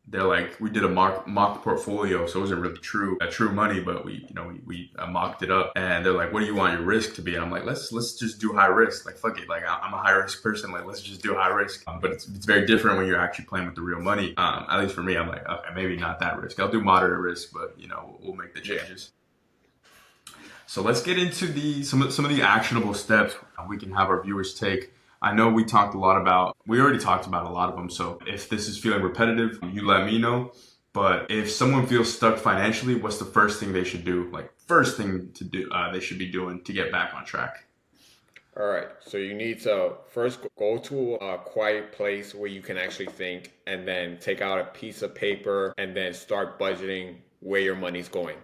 they're like, we did a mock portfolio, so it wasn't really true money, but we mocked it up, and they're like, what do you want your risk to be? And I'm like, let's just do high risk, like fuck it, like I'm a high risk person, like let's just do high risk. But it's very different when you're actually playing with the real money. At least for me, I'm like, okay, maybe not that risk. I'll do moderate risk, but we'll make the Yeah. changes. So let's get into the some of the actionable steps we can have our viewers take. I know we already talked about a lot of them. So if this is feeling repetitive, you let me know. But if someone feels stuck financially, what's the first thing they should do? Like first thing to do, they should be doing to get back on track. All right. So you need to first go to a quiet place where you can actually think and then take out a piece of paper and then start budgeting where your money's going.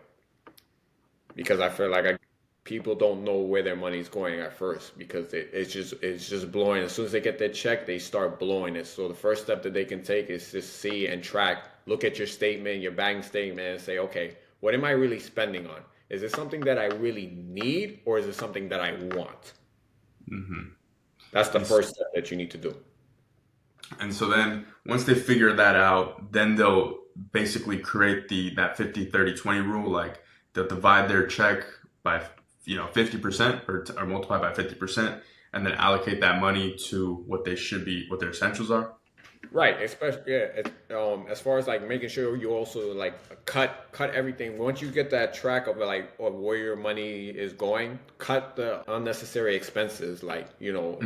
Because I feel like people don't know where their money's going at first because it's just blowing. As soon as they get their check, they start blowing it. So the first step that they can take is just see and track, look at your statement, your bank statement, and say, okay, what am I really spending on? Is it something that I really need or is it something that I want? hmm That's the And, s- first step that you need to do. and so then once they figure that out, then they'll basically create that 50-30-20 rule. Like they'll divide their check by 50% or multiply by 50% and then allocate that money to what they should be, what their essentials are. Right, especially yeah. As far as like making sure you also like cut everything. Once you get that track of like of where your money is going, cut the unnecessary expenses. Like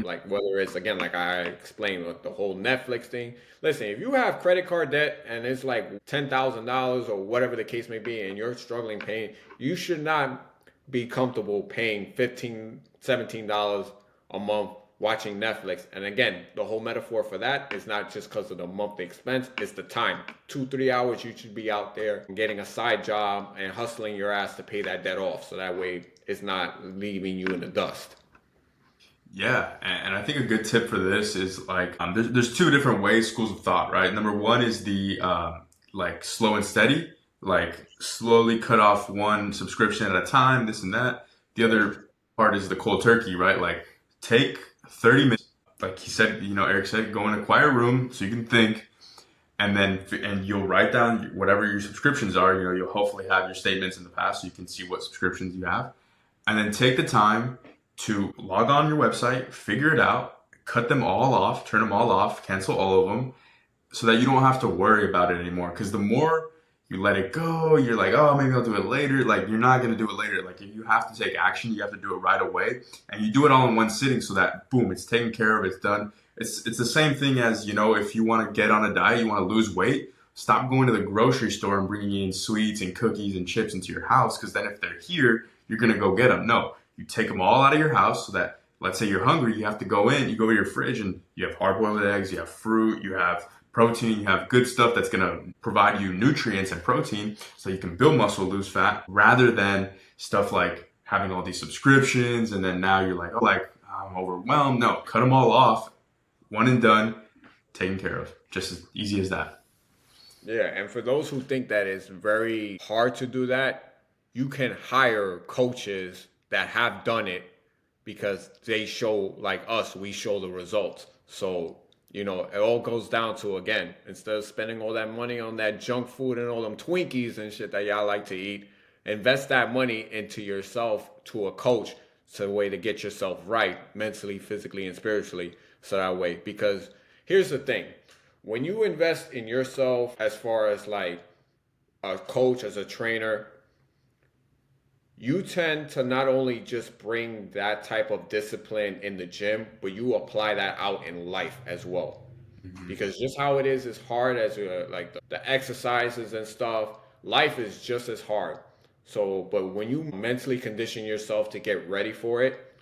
like whether it's again like I explained with the whole Netflix thing. Listen, if you have credit card debt and it's like $10,000 or whatever the case may be, and you're struggling paying, you should not be comfortable paying 15, $17 a month watching Netflix. And again, the whole metaphor for that is not just because of the monthly expense, it's the time. 2, 3 hours you should be out there getting a side job and hustling your ass to pay that debt off. So that way it's not leaving you in the dust. Yeah, and I think a good tip for this is like there's two different ways schools of thought, right? Number one is the like slow and steady, like slowly cut off one subscription at a time, this and that. The Right. other part is the cold turkey, right? Like take 30 minutes, like he said, Eric said, go in a quiet room so you can think, and you'll write down whatever your subscriptions are. You'll hopefully have your statements in the past so you can see what subscriptions you have, and then take the time to log on your website, figure it out, cut them all off, turn them all off, cancel all of them, so that you don't have to worry about it anymore. Because the more you let it go, you're like, oh, maybe I'll do it later. Like you're not gonna do it later. Like if you have to take action, you have to do it right away, and you do it all in one sitting, so that boom, it's taken care of, it's done. It's the same thing as if you want to get on a diet, you want to lose weight. Stop going to the grocery store and bringing in sweets and cookies and chips into your house, because then if they're here, you're going to go get them. No, you take them all out of your house so that, let's say you're hungry, you have to go in, you go to your fridge and you have hard-boiled eggs, you have fruit, you have protein, you have good stuff that's going to provide you nutrients and protein so you can build muscle, lose fat, rather than stuff like having all these subscriptions and then now you're like, oh, like I'm overwhelmed. No, cut them all off, one and done, taken care of. Just as easy as that. Yeah, and for those who think that it's very hard to do that, you can hire coaches that have done it because they show, like us, we show the results. So, it all goes down to, again, instead of spending all that money on that junk food and all them Twinkies and shit that y'all like to eat, invest that money into yourself to a coach so a way to get yourself right mentally, physically, and spiritually. So that way, because here's the thing. When you invest in yourself as far as like a coach, as a trainer, you tend to not only just bring that type of discipline in the gym, but you apply that out in life as well. Because just how it is hard as like the exercises and stuff, life is just as hard. So, but when you mentally condition yourself to get ready for it,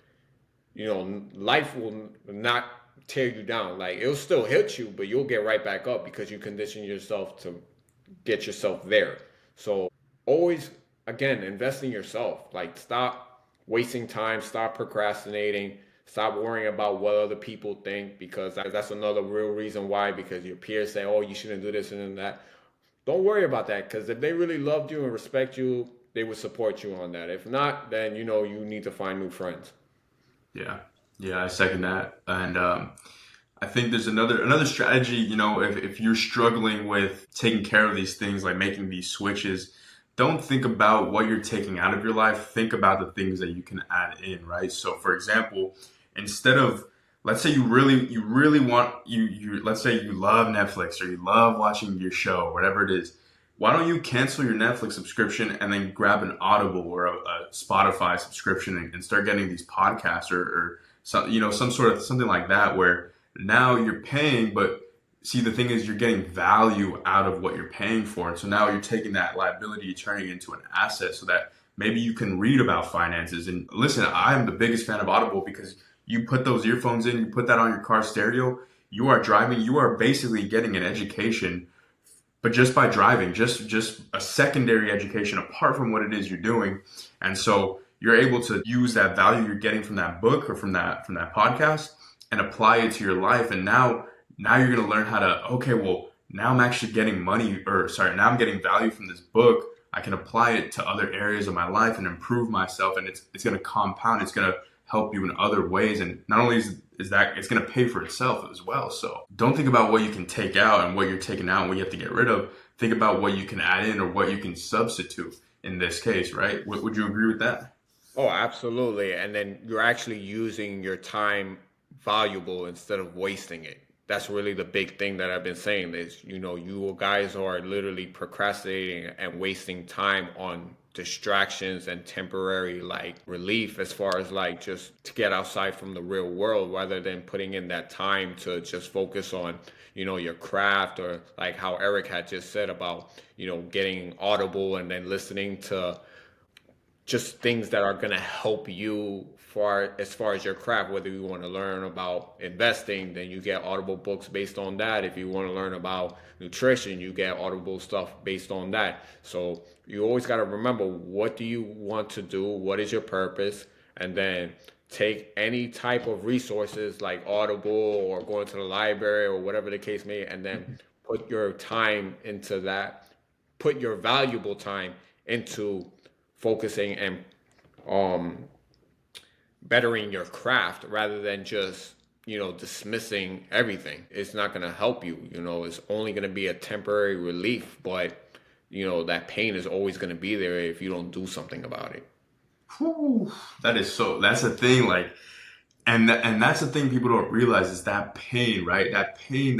life will not tear you down. Like it'll still hit you, but you'll get right back up because you condition yourself to get yourself there. So always, again, invest in yourself. Like stop wasting time, stop procrastinating, stop worrying about what other people think because that's another real reason why. Because your peers say, "Oh, you shouldn't do this and that." Don't worry about that because if they really loved you and respect you, they would support you on that. If not, then you need to find new friends. Yeah, yeah, I second that, and I think there's another strategy. If you're struggling with taking care of these things, like making these switches, don't think about what you're taking out of your life. Think about the things that you can add in, right? So, for example, instead of let's say you really want let's say you love Netflix or you love watching your show, whatever it is. Why don't you cancel your Netflix subscription and then grab an Audible or a Spotify subscription and start getting these podcasts or some sort of something like that where now you're paying, but see the thing is you're getting value out of what you're paying for. And so now you're taking that liability, turning it into an asset so that maybe you can read about finances. And listen, I'm the biggest fan of Audible because you put those earphones in, you put that on your car stereo, you are driving, you are basically getting an education but just by driving, just a secondary education apart from what it is you're doing. And so you're able to use that value you're getting from that book or from that podcast and apply it to your life. And now you're going to learn how to, okay, well, now I'm actually getting now I'm getting value from this book. I can apply it to other areas of my life and improve myself. And it's going to compound. It's going to help you in other ways. And not only is that, it's going to pay for itself as well. So don't think about what you can take out and what you're taking out and what you have to get rid of. Think about what you can add in or what you can substitute in this case, right? Would you agree with that? Oh, absolutely. And then you're actually using your time valuable instead of wasting it. That's really the big thing that I've been saying is, you guys are literally procrastinating and wasting time on distractions and temporary like relief as far as like just to get outside from the real world rather than putting in that time to just focus on, your craft or like how Eric had just said about, getting Audible and then listening to just things that are going to help you as far as your craft. Whether you want to learn about investing, then you get Audible books based on that. If you want to learn about nutrition, you get Audible stuff based on that. So you always got to remember, what do you want to do, what is your purpose, and then take any type of resources like Audible or going to the library or whatever the case may, and then put your time into that, put your valuable time into focusing and bettering your craft rather than just dismissing everything. It's not going to help you. It's only going to be a temporary relief, but that pain is always going to be there if you don't do something about it. Whew, that's the thing, like, and that's the thing people don't realize is that pain, right? That pain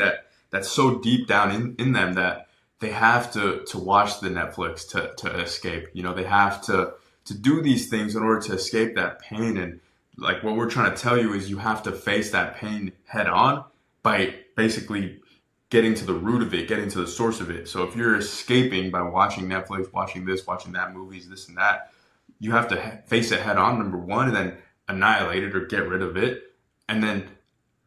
that's so deep down in them that they have to watch the Netflix to escape. They have to do these things in order to escape that pain. And like what we're trying to tell you is you have to face that pain head on by basically getting to the root of it, getting to the source of it. So if you're escaping by watching Netflix, watching this, watching that, movies, this and that, you have to face it head on, number one, and then annihilate it or get rid of it. And then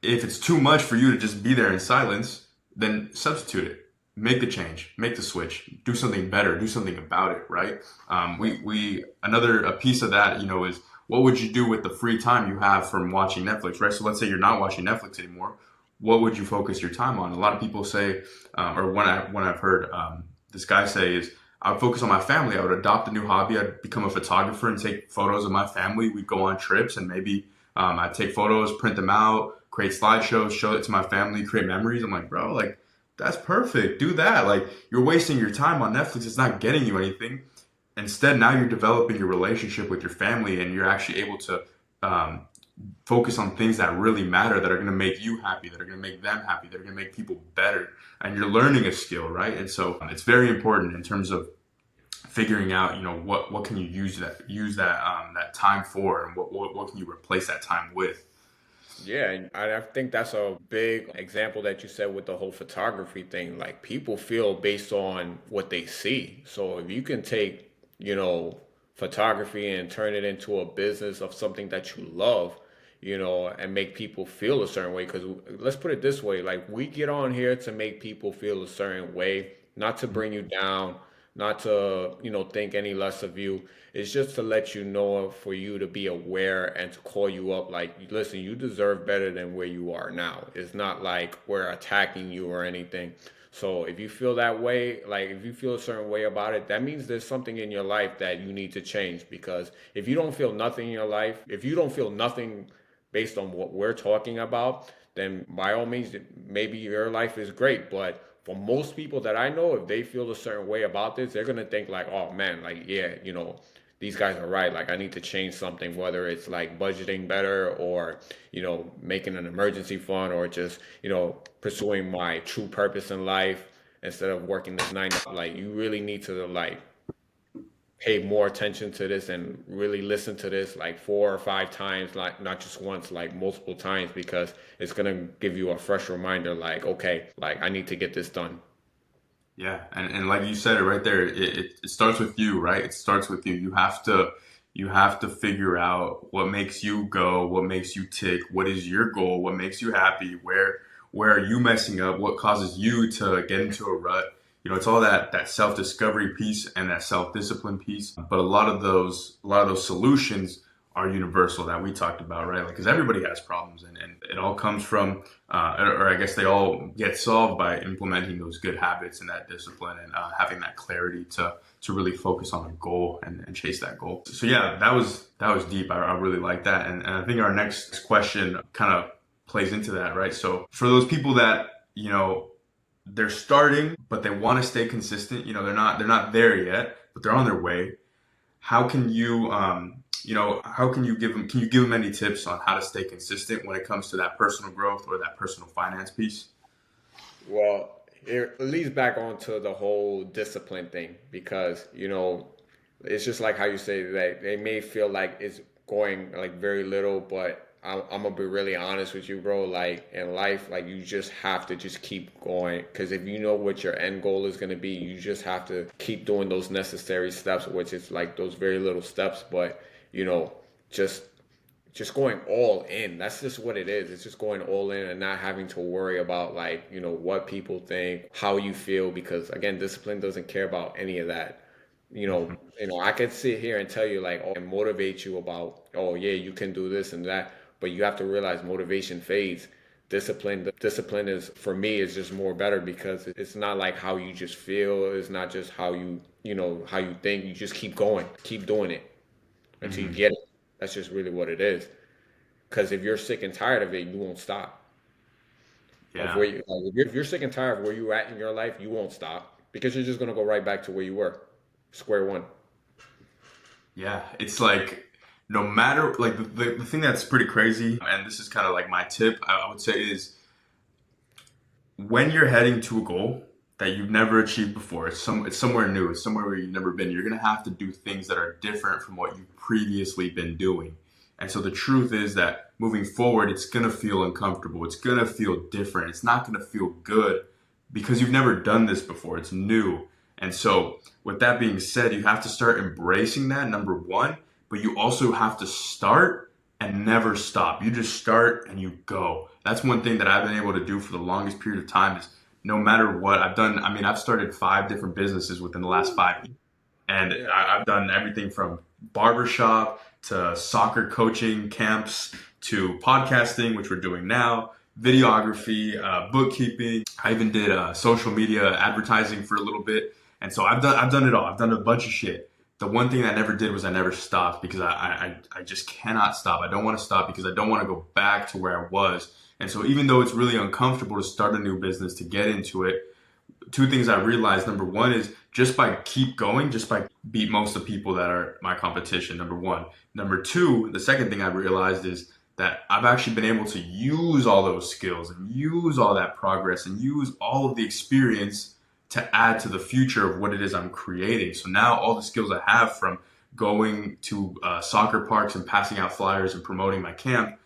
if it's too much for you to just be there in silence, then substitute it. Make the change, make the switch, do something better, do something about it, right? Another a piece of that, is what would you do with the free time you have from watching Netflix, right? So let's say you're not watching Netflix anymore. What would you focus your time on? A lot of people say, or when I've heard this guy say is, I would focus on my family. I would adopt a new hobby. I'd become a photographer and take photos of my family. We'd go on trips and maybe I'd take photos, print them out, create slideshows, show it to my family, create memories. I'm like, bro, like that's perfect. Do that. Like you're wasting your time on Netflix. It's not getting you anything. Instead, now you're developing your relationship with your family and you're actually able to focus on things that really matter, that are going to make you happy, that are going to make them happy, that are going to make people better. And you're learning a skill, right? And so it's very important in terms of figuring out, what can you use that time for, and what can you replace that time with. Yeah, and I think that's a big example that you said with the whole photography thing. Like people feel based on what they see. So if you can take, photography and turn it into a business of something that you love, and make people feel a certain way. Because let's put it this way, like we get on here to make people feel a certain way, not to bring you down, not to, think any less of you. It's just to let you know, for you to be aware and to call you up like, listen, you deserve better than where you are now. It's not like we're attacking you or anything. So if you feel that way, like if you feel a certain way about it, that means there's something in your life that you need to change. Because if you don't feel nothing in your life, if you don't feel nothing based on what we're talking about, then by all means, maybe your life is great. But for most people that I know, if they feel a certain way about this, they're gonna think like, oh man, like yeah, these guys are right. Like I need to change something, whether it's like budgeting better or, making an emergency fund or just, pursuing my true purpose in life instead of working this nine to five. Like you really need to like pay more attention to this and really listen to this like 4 or 5 times, like not just once, like multiple times, because it's gonna give you a fresh reminder, like, okay, like I need to get this done. Yeah, and like you said it right there, it starts with you, right? It starts with you. You have to figure out what makes you go, what makes you tick, what is your goal, what makes you happy, where are you messing up, what causes you to get into a rut. It's all that self-discovery piece and that self-discipline piece. But a lot of those solutions are universal that we talked about, right? Like, because everybody has problems, and it all comes from, or I guess they all get solved by implementing those good habits and that discipline and having that clarity to really focus on a goal and chase that goal. So yeah, that was deep. I really like that, and I think our next question kind of plays into that, right? So for those people that they're starting, but they want to stay consistent. They're not there yet, but they're on their way. How can you how can you give them any tips on how to stay consistent when it comes to that personal growth or that personal finance piece? Well, it leads back onto the whole discipline thing because, it's just like how you say that they may feel like it's going like very little, but I'm gonna be really honest with you, bro. Like in life, like you just have to just keep going because if you know what your end goal is gonna be, you just have to keep doing those necessary steps, which is like those very little steps, but you know, just going all in. That's just what it is. It's just going all in and not having to worry about like, what people think, how you feel, because again, discipline doesn't care about any of that. I could sit here and tell you like, oh, and motivate you about, oh yeah, you can do this and that, but you have to realize motivation fades. Discipline is for me is just more better because it's not like how you just feel. It's not just how how you think. You just keep going, keep doing it until you Hmm. get it. That's just really what it is. Because if you're sick and tired of it, you won't stop. Of Yeah. where if you're sick and tired of where you're at in your life, you won't stop because you're just gonna go right back to where you were, square one. Yeah, it's like no matter like the thing that's pretty crazy, and this is kind of like my tip, I would say is when you're heading to a goal that you've never achieved before, it's somewhere new, it's somewhere where you've never been. You're gonna have to do things that are different from what you've previously been doing. And so the truth is that moving forward, it's gonna feel uncomfortable. It's gonna feel different. It's not gonna feel good because you've never done this before. It's new. And so, with that being said, you have to start embracing that, number one, but you also have to start and never stop. You just start and you go. That's one thing that I've been able to do for the longest period of time is no matter what I've done. I mean, I've started 5 different businesses within the last 5 years. And Yeah. I've done everything from barbershop to soccer coaching camps to podcasting, which we're doing now, videography, bookkeeping. I even did social media advertising for a little bit. And so I've done it all. I've done a bunch of shit. The one thing I never did was I never stopped because I just cannot stop. I don't want to stop because I don't want to go back to where I was. And so even though it's really uncomfortable to start a new business, to get into it, two things I realized. Number one is just by keep going, just by beat most of the people that are my competition. Number one. Number two, the second thing I realized is that I've actually been able to use all those skills and use all that progress and use all of the experience to add to the future of what it is I'm creating. So now all the skills I have from going to soccer parks and passing out flyers and promoting my camp,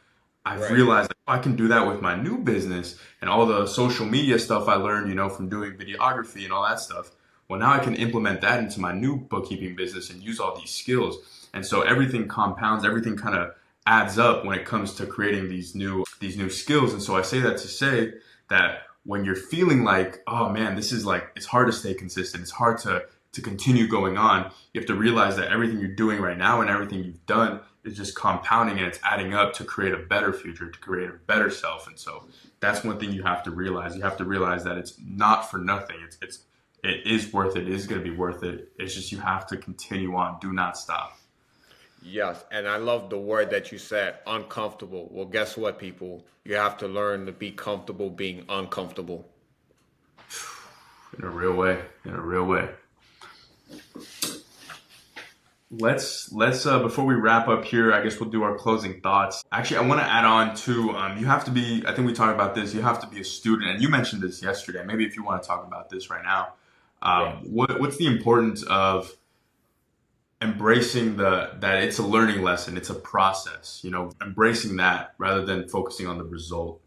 I've Right. realized that I can do that with my new business and all the social media stuff I learned, from doing videography and all that stuff. Well, now I can implement that into my new bookkeeping business and use all these skills. And so everything compounds, everything kind of adds up when it comes to creating these new skills. And so I say that to say that when you're feeling like, oh man, this is like, it's hard to stay consistent, it's hard to continue going on, you have to realize that everything you're doing right now and everything you've done is just compounding and it's adding up to create a better future, to create a better self. And so that's one thing you have to realize. You have to realize that it's not for nothing. It is worth it. It is going to be worth it. It's just you have to continue on. Do not stop. Yes, and I love the word that you said, uncomfortable. Well, guess what, people? You have to learn to be comfortable being uncomfortable. In a real way. In a real way. Let's before we wrap up here, I guess we'll do our closing thoughts. Actually, I want to add on to you have to be. I think we talked about this. You have to be a student, and you mentioned this yesterday. Maybe if you want to talk about this right now, Right. what's the importance of embracing that it's a learning lesson, it's a process. Embracing that rather than focusing on the result.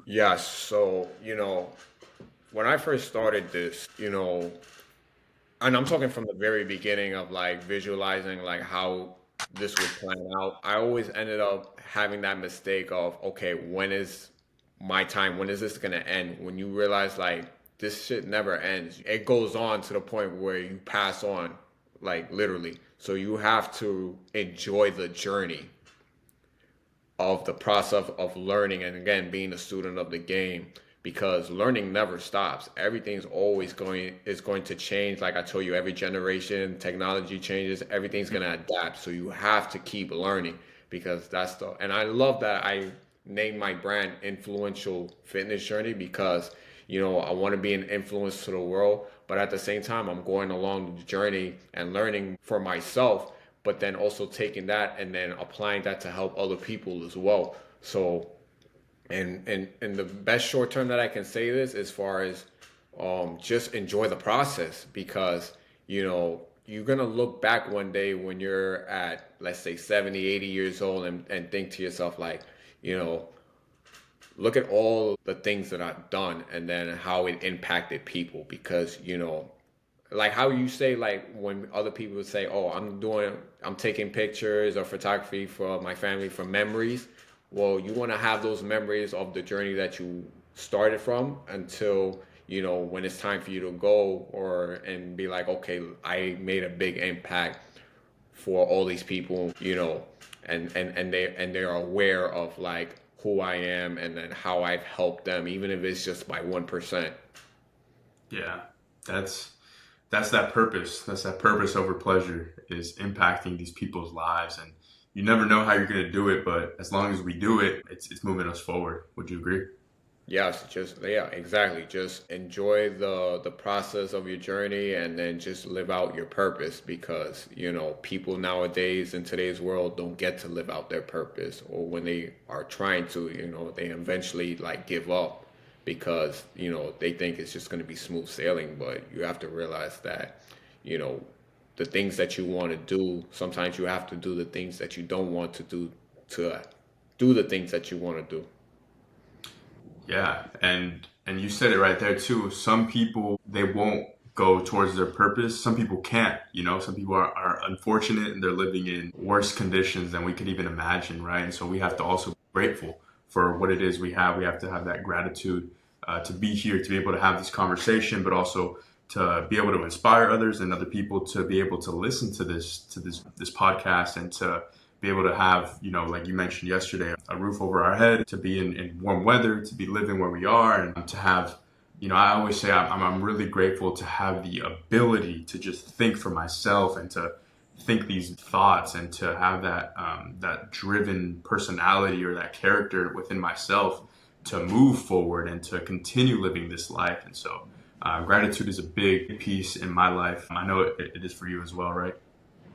Yes. So, when I first started this, and I'm talking from the very beginning of like visualizing like how this would plan out, I always ended up having that mistake of, okay, when is my time? When is this gonna end? When you realize like this shit never ends. It goes on to the point where you pass on, like literally. So you have to enjoy the journey of the process of learning and again being a student of the game because learning never stops. Everything's always going to change. Like I told you, every generation technology changes, everything's going to adapt, so you have to keep learning because that's the and I love that I named my brand Influential Fitness Journey because I want to be an influence to the world, but at the same time I'm going along the journey and learning for myself, but then also taking that and then applying that to help other people as well. So, and the best short term that I can say this as far as just enjoy the process because you're gonna look back one day when you're at let's say 70, 80 years old and think to yourself like, you know, look at all the things that I've done and then how it impacted people because like how you say like when other people would say, "Oh, I'm taking pictures or photography for my family for memories." Well, you want to have those memories of the journey that you started from until when it's time for you to go or and be like, "Okay, I made a big impact for all these people," and they're aware of like who I am and then how I've helped them, even if it's just by 1%. Yeah, that's that's that purpose. That's that purpose over pleasure is impacting these people's lives, and you never know how you're going to do it, but as long as we do it, it's moving us forward. Would you agree? Yes, just yeah, exactly. Just enjoy the process of your journey and then just live out your purpose because, people nowadays in today's world don't get to live out their purpose or when they are trying to, they eventually like give up because, they think it's just going to be smooth sailing, but you have to realize that, you know, the things that you want to do, sometimes you have to do the things that you don't want to do to do the things that you want to do. Yeah, and you said it right there too. Some people they won't go towards their purpose. Some people can't, some people are unfortunate and they're living in worse conditions than we could even imagine, right? And so we have to also be grateful for what it is we have. We have to have that gratitude to be here, to be able to have this conversation, but also to be able to inspire others and other people to be able to listen to this podcast, and to be able to have, like you mentioned yesterday, a roof over our head, to be in warm weather, to be living where we are, and to have, I always say I'm really grateful to have the ability to just think for myself and to think these thoughts, and to have that driven personality or that character within myself to move forward and to continue living this life. And so gratitude is a big piece in my life. I know it is for you as well, right?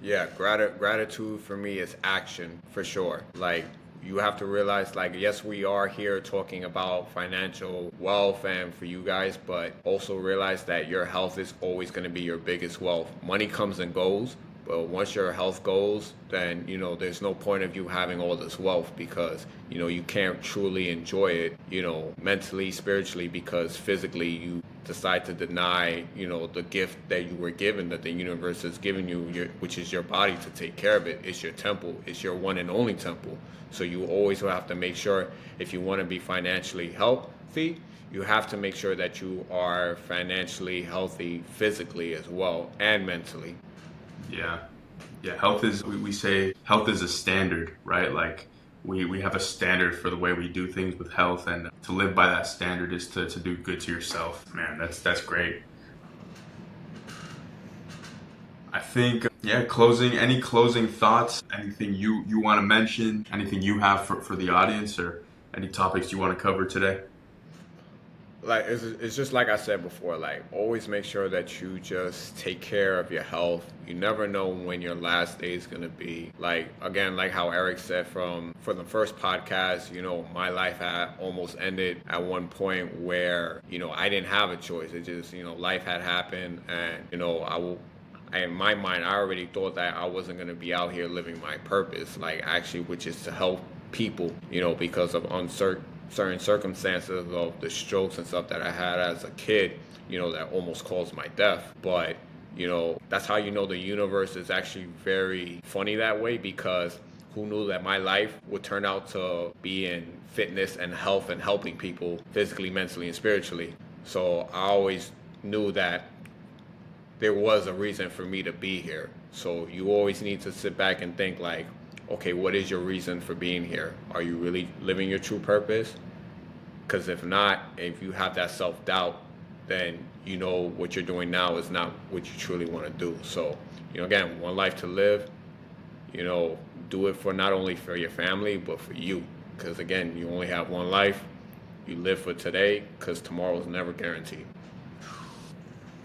Yeah, gratitude for me is action for sure. Like, you have to realize, like, yes, we are here talking about financial wealth and for you guys, but also realize that your health is always going to be your biggest wealth. Money comes and goes, but once your health goes, then, there's no point of you having all this wealth, because, you can't truly enjoy it, mentally, spiritually, because physically you decide to deny, the gift that you were given, that the universe has given you, which is your body, to take care of it. It's your temple. It's your one and only temple. So you always have to make sure, if you want to be financially healthy, you have to make sure that you are financially healthy physically as well, and mentally. Yeah. Health is, we say health is a standard, right? Like we have a standard for the way we do things with health, and to live by that standard is to do good to yourself. Man, that's great. I think, any closing thoughts, anything you want to mention, anything you have for the audience, or any topics you want to cover today? Like, it's just like I said before, like, always make sure that you just take care of your health. You never know when your last day is going to be. Like, again, like how Eric said for the first podcast, my life had almost ended at one point where, I didn't have a choice. It just, life had happened, and, in my mind, I already thought that I wasn't going to be out here living my purpose, like, actually, which is to help people, because of certain circumstances of the strokes and stuff that I had as a kid, that almost caused my death. But, that's how the universe is actually very funny that way, because who knew that my life would turn out to be in fitness and health and helping people physically, mentally, and spiritually. So I always knew that there was a reason for me to be here. So you always need to sit back and think, like, okay, what is your reason for being here? Are you really living your true purpose? Because if not, if you have that self-doubt, then what you're doing now is not what you truly want to do. So, again, one life to live, do it for not only for your family, but for you. Because, again, you only have one life. You live for today, because tomorrow is never guaranteed.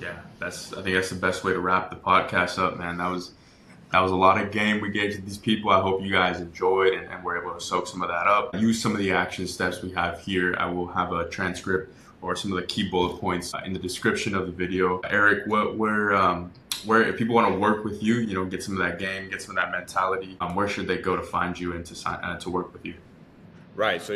Yeah, I think that's the best way to wrap the podcast up, man. That was a lot of game we gave to these people. I hope you guys enjoyed and were able to soak some of that up. Use some of the action steps we have here. I will have a transcript or some of the key bullet points in the description of the video. Eric, where if people want to work with you, get some of that game, get some of that mentality, where should they go to find you and to work with you? Right, so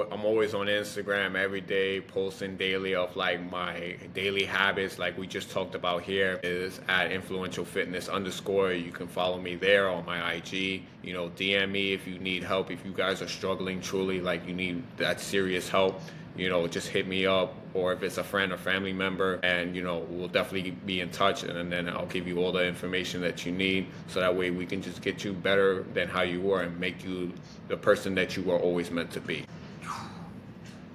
I'm always on Instagram every day, posting daily of, like, my daily habits, like we just talked about here, is at influential fitness _. You can follow me there on my IG. DM me if you need help. If you guys are struggling truly, like, you need that serious help, just hit me up. Or if it's a friend or family member, and we'll definitely be in touch, and then I'll give you all the information that you need, so that way we can just get you better than how you were and make you the person that you were always meant to be.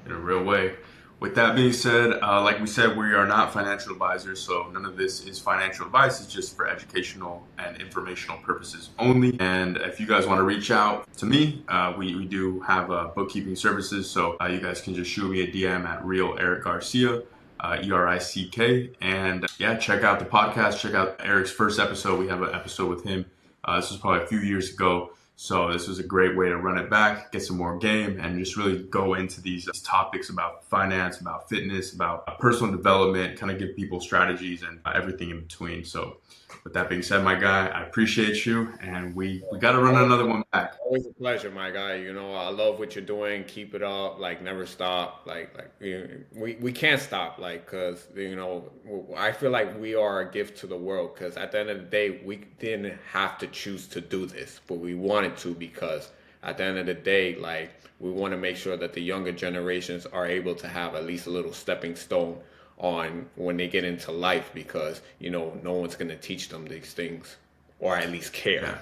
In a real way. With that being said, like we said, we are not financial advisors, so none of this is financial advice. It's just for educational and informational purposes only. And if you guys want to reach out to me, we do have bookkeeping services, so you guys can just shoot me a DM at Real Eric Garcia, ERICK. And check out the podcast. Check out Eric's first episode. We have an episode with him. This was probably a few years ago. So this was a great way to run it back, get some more game, and just really go into these topics about finance, about fitness, about personal development, kind of give people strategies and everything in between. So with that being said, my guy, I appreciate you, and we got to run another one back. Always a pleasure, my guy. I love what you're doing. Keep it up. Like, never stop. We can't stop. Like, cause I feel like we are a gift to the world. Cause at the end of the day, we didn't have to choose to do this, but we wanted to because at the end of the day, like, we want to make sure that the younger generations are able to have at least a little stepping stone on when they get into life because no one's gonna teach them these things or at least care. Yeah.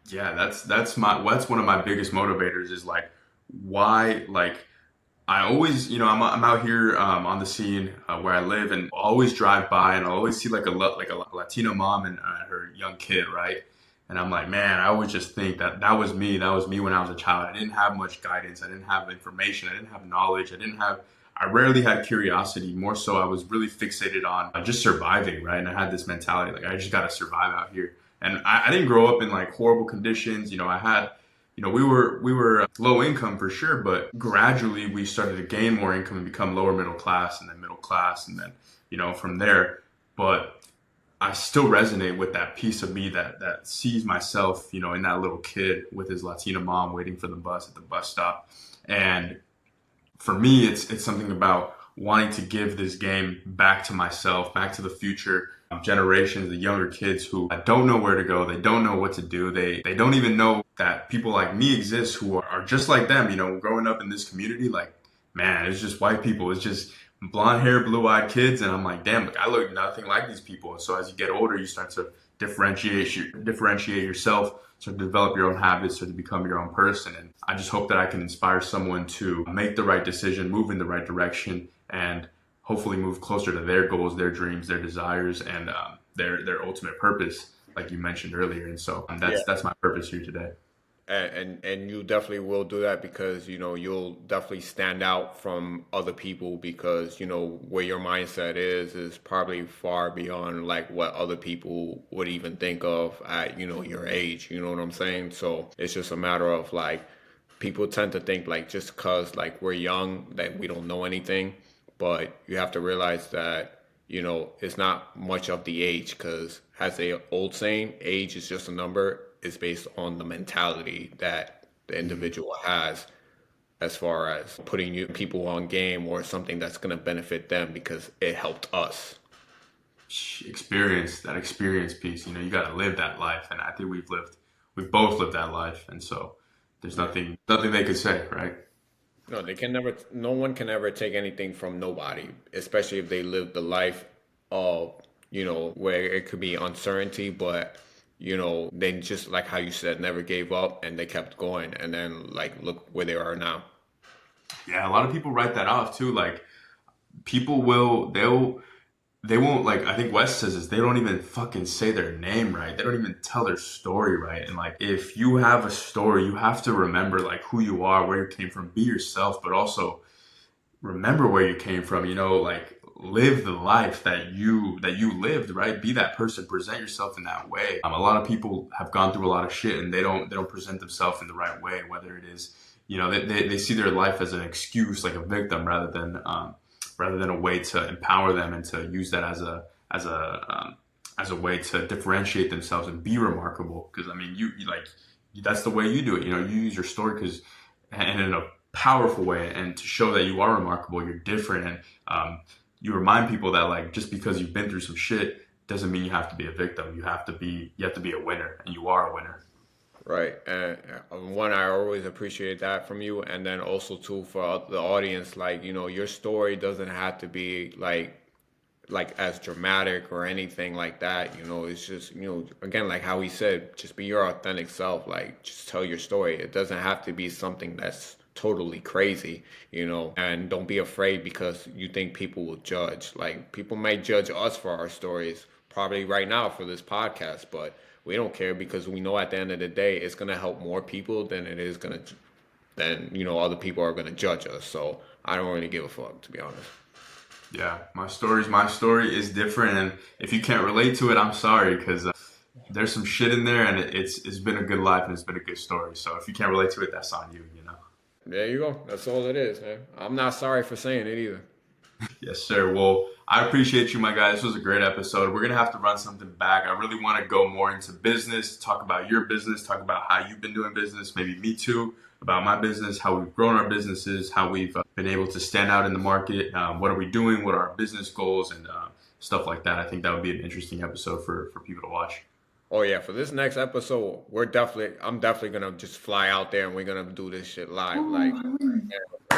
Yeah, that's one of my biggest motivators is like why like I always I'm out here on the scene where I live and I always drive by and I always see like a Latino mom and her young kid, right? And I'm like, man, I always just think that was me when I was a child. I didn't have much guidance, I didn't have information, I didn't have knowledge, I rarely had curiosity. More so, I was really fixated on just surviving, right? And I had this mentality like I just got to survive out here. And I didn't grow up in like horrible conditions. I had, we were low income for sure, but gradually we started to gain more income and become lower middle class and then middle class and then, from there. But I still resonate with that piece of me that sees myself, in that little kid with his Latina mom waiting for the bus at the bus stop. And for me, it's something about wanting to give this game back to myself, back to the future generations, the younger kids who don't know where to go. They don't know what to do. They don't even know that people like me exist who are just like them, growing up in this community. Like, man, it's just white people. It's just blonde hair, blue eyed kids. And I'm like, damn, I look nothing like these people. And so as you get older, you start to differentiate yourself, start to develop your own habits, start to become your own person. And I just hope that I can inspire someone to make the right decision, move in the right direction, and hopefully move closer to their goals, their dreams, their desires, and their ultimate purpose, like you mentioned earlier. And so that's my purpose here today. And you definitely will do that because you'll definitely stand out from other people because where your mindset is probably far beyond like what other people would even think of at your age. You know what I'm saying? So it's just a matter of like people tend to think like just because like we're young that we don't know anything, but you have to realize that it's not much of the age because as the old saying, age is just a number. It's based on the mentality that the individual has as far as putting people on game or something that's going to benefit them because it helped us. That experience piece, you got to live that life. And I think we've both lived that life. And so there's nothing they could say, right? No, no one can ever take anything from nobody, especially if they live the life of, where it could be uncertainty, but they just like how you said, never gave up and they kept going. And then like, look where they are now. Yeah, a lot of people write that off too. Like people they won't like I think Wes says this, they don't even fucking say their name right. They don't even tell their story right. And like if you have a story, you have to remember like who you are, where you came from, be yourself, but also remember where you came from, like live the life that you lived, right? Be that person, present yourself in that way. A lot of people have gone through a lot of shit and they don't present themselves in the right way, whether it is, they see their life as an excuse, like a victim, rather than a way to empower them and to use that as a way to differentiate themselves and be remarkable. Because I mean, you like that's the way you do it. You use your story and in a powerful way, and to show that you are remarkable, you're different, and you remind people that like just because you've been through some shit doesn't mean you have to be a victim. You have to be a winner, and you are a winner. Right. And one, I always appreciate that from you. And then also too, for the audience, like, your story doesn't have to be like as dramatic or anything like that. It's just, again, like how he said, just be your authentic self. Like, just tell your story. It doesn't have to be something that's totally crazy, and don't be afraid because you think people will judge. Like, people might judge us for our stories, probably right now for this podcast, but we don't care because we know at the end of the day, it's going to help more people than it is going to, other people are going to judge us. So I don't really give a fuck, to be honest. Yeah, my story is different, and if you can't relate to it, I'm sorry, because there's some shit in there, and it's been a good life and it's been a good story. So if you can't relate to it, that's on you, you know. There you go. That's all it is, man. I'm not sorry for saying it either. Yes, sir. Well, I appreciate you, my guy. This was a great episode. We're gonna have to run something back. I really want to go more into business, talk about your business, talk about how you've been doing business, maybe me too, about my business, how we've grown our businesses, how we've been able to stand out in the market. What are we doing? What are our business goals and stuff like that? I think that would be an interesting episode for people to watch. Oh yeah, for this next episode, I'm definitely gonna just fly out there and we're gonna do this shit live. Like,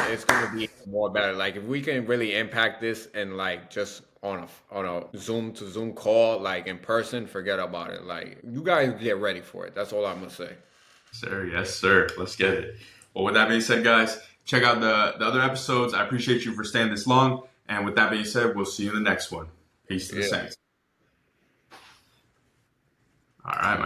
it's gonna be more better. Like, if we can really impact this and like just on a Zoom to Zoom call, like in person, forget about it. Like, you guys get ready for it. That's all I'm gonna say. Sir, yes, sir. Let's get it. Well, with that being said, guys, check out the other episodes. I appreciate you for staying this long. And with that being said, we'll see you in the next one. Peace to the Yeah. Saints. All right, my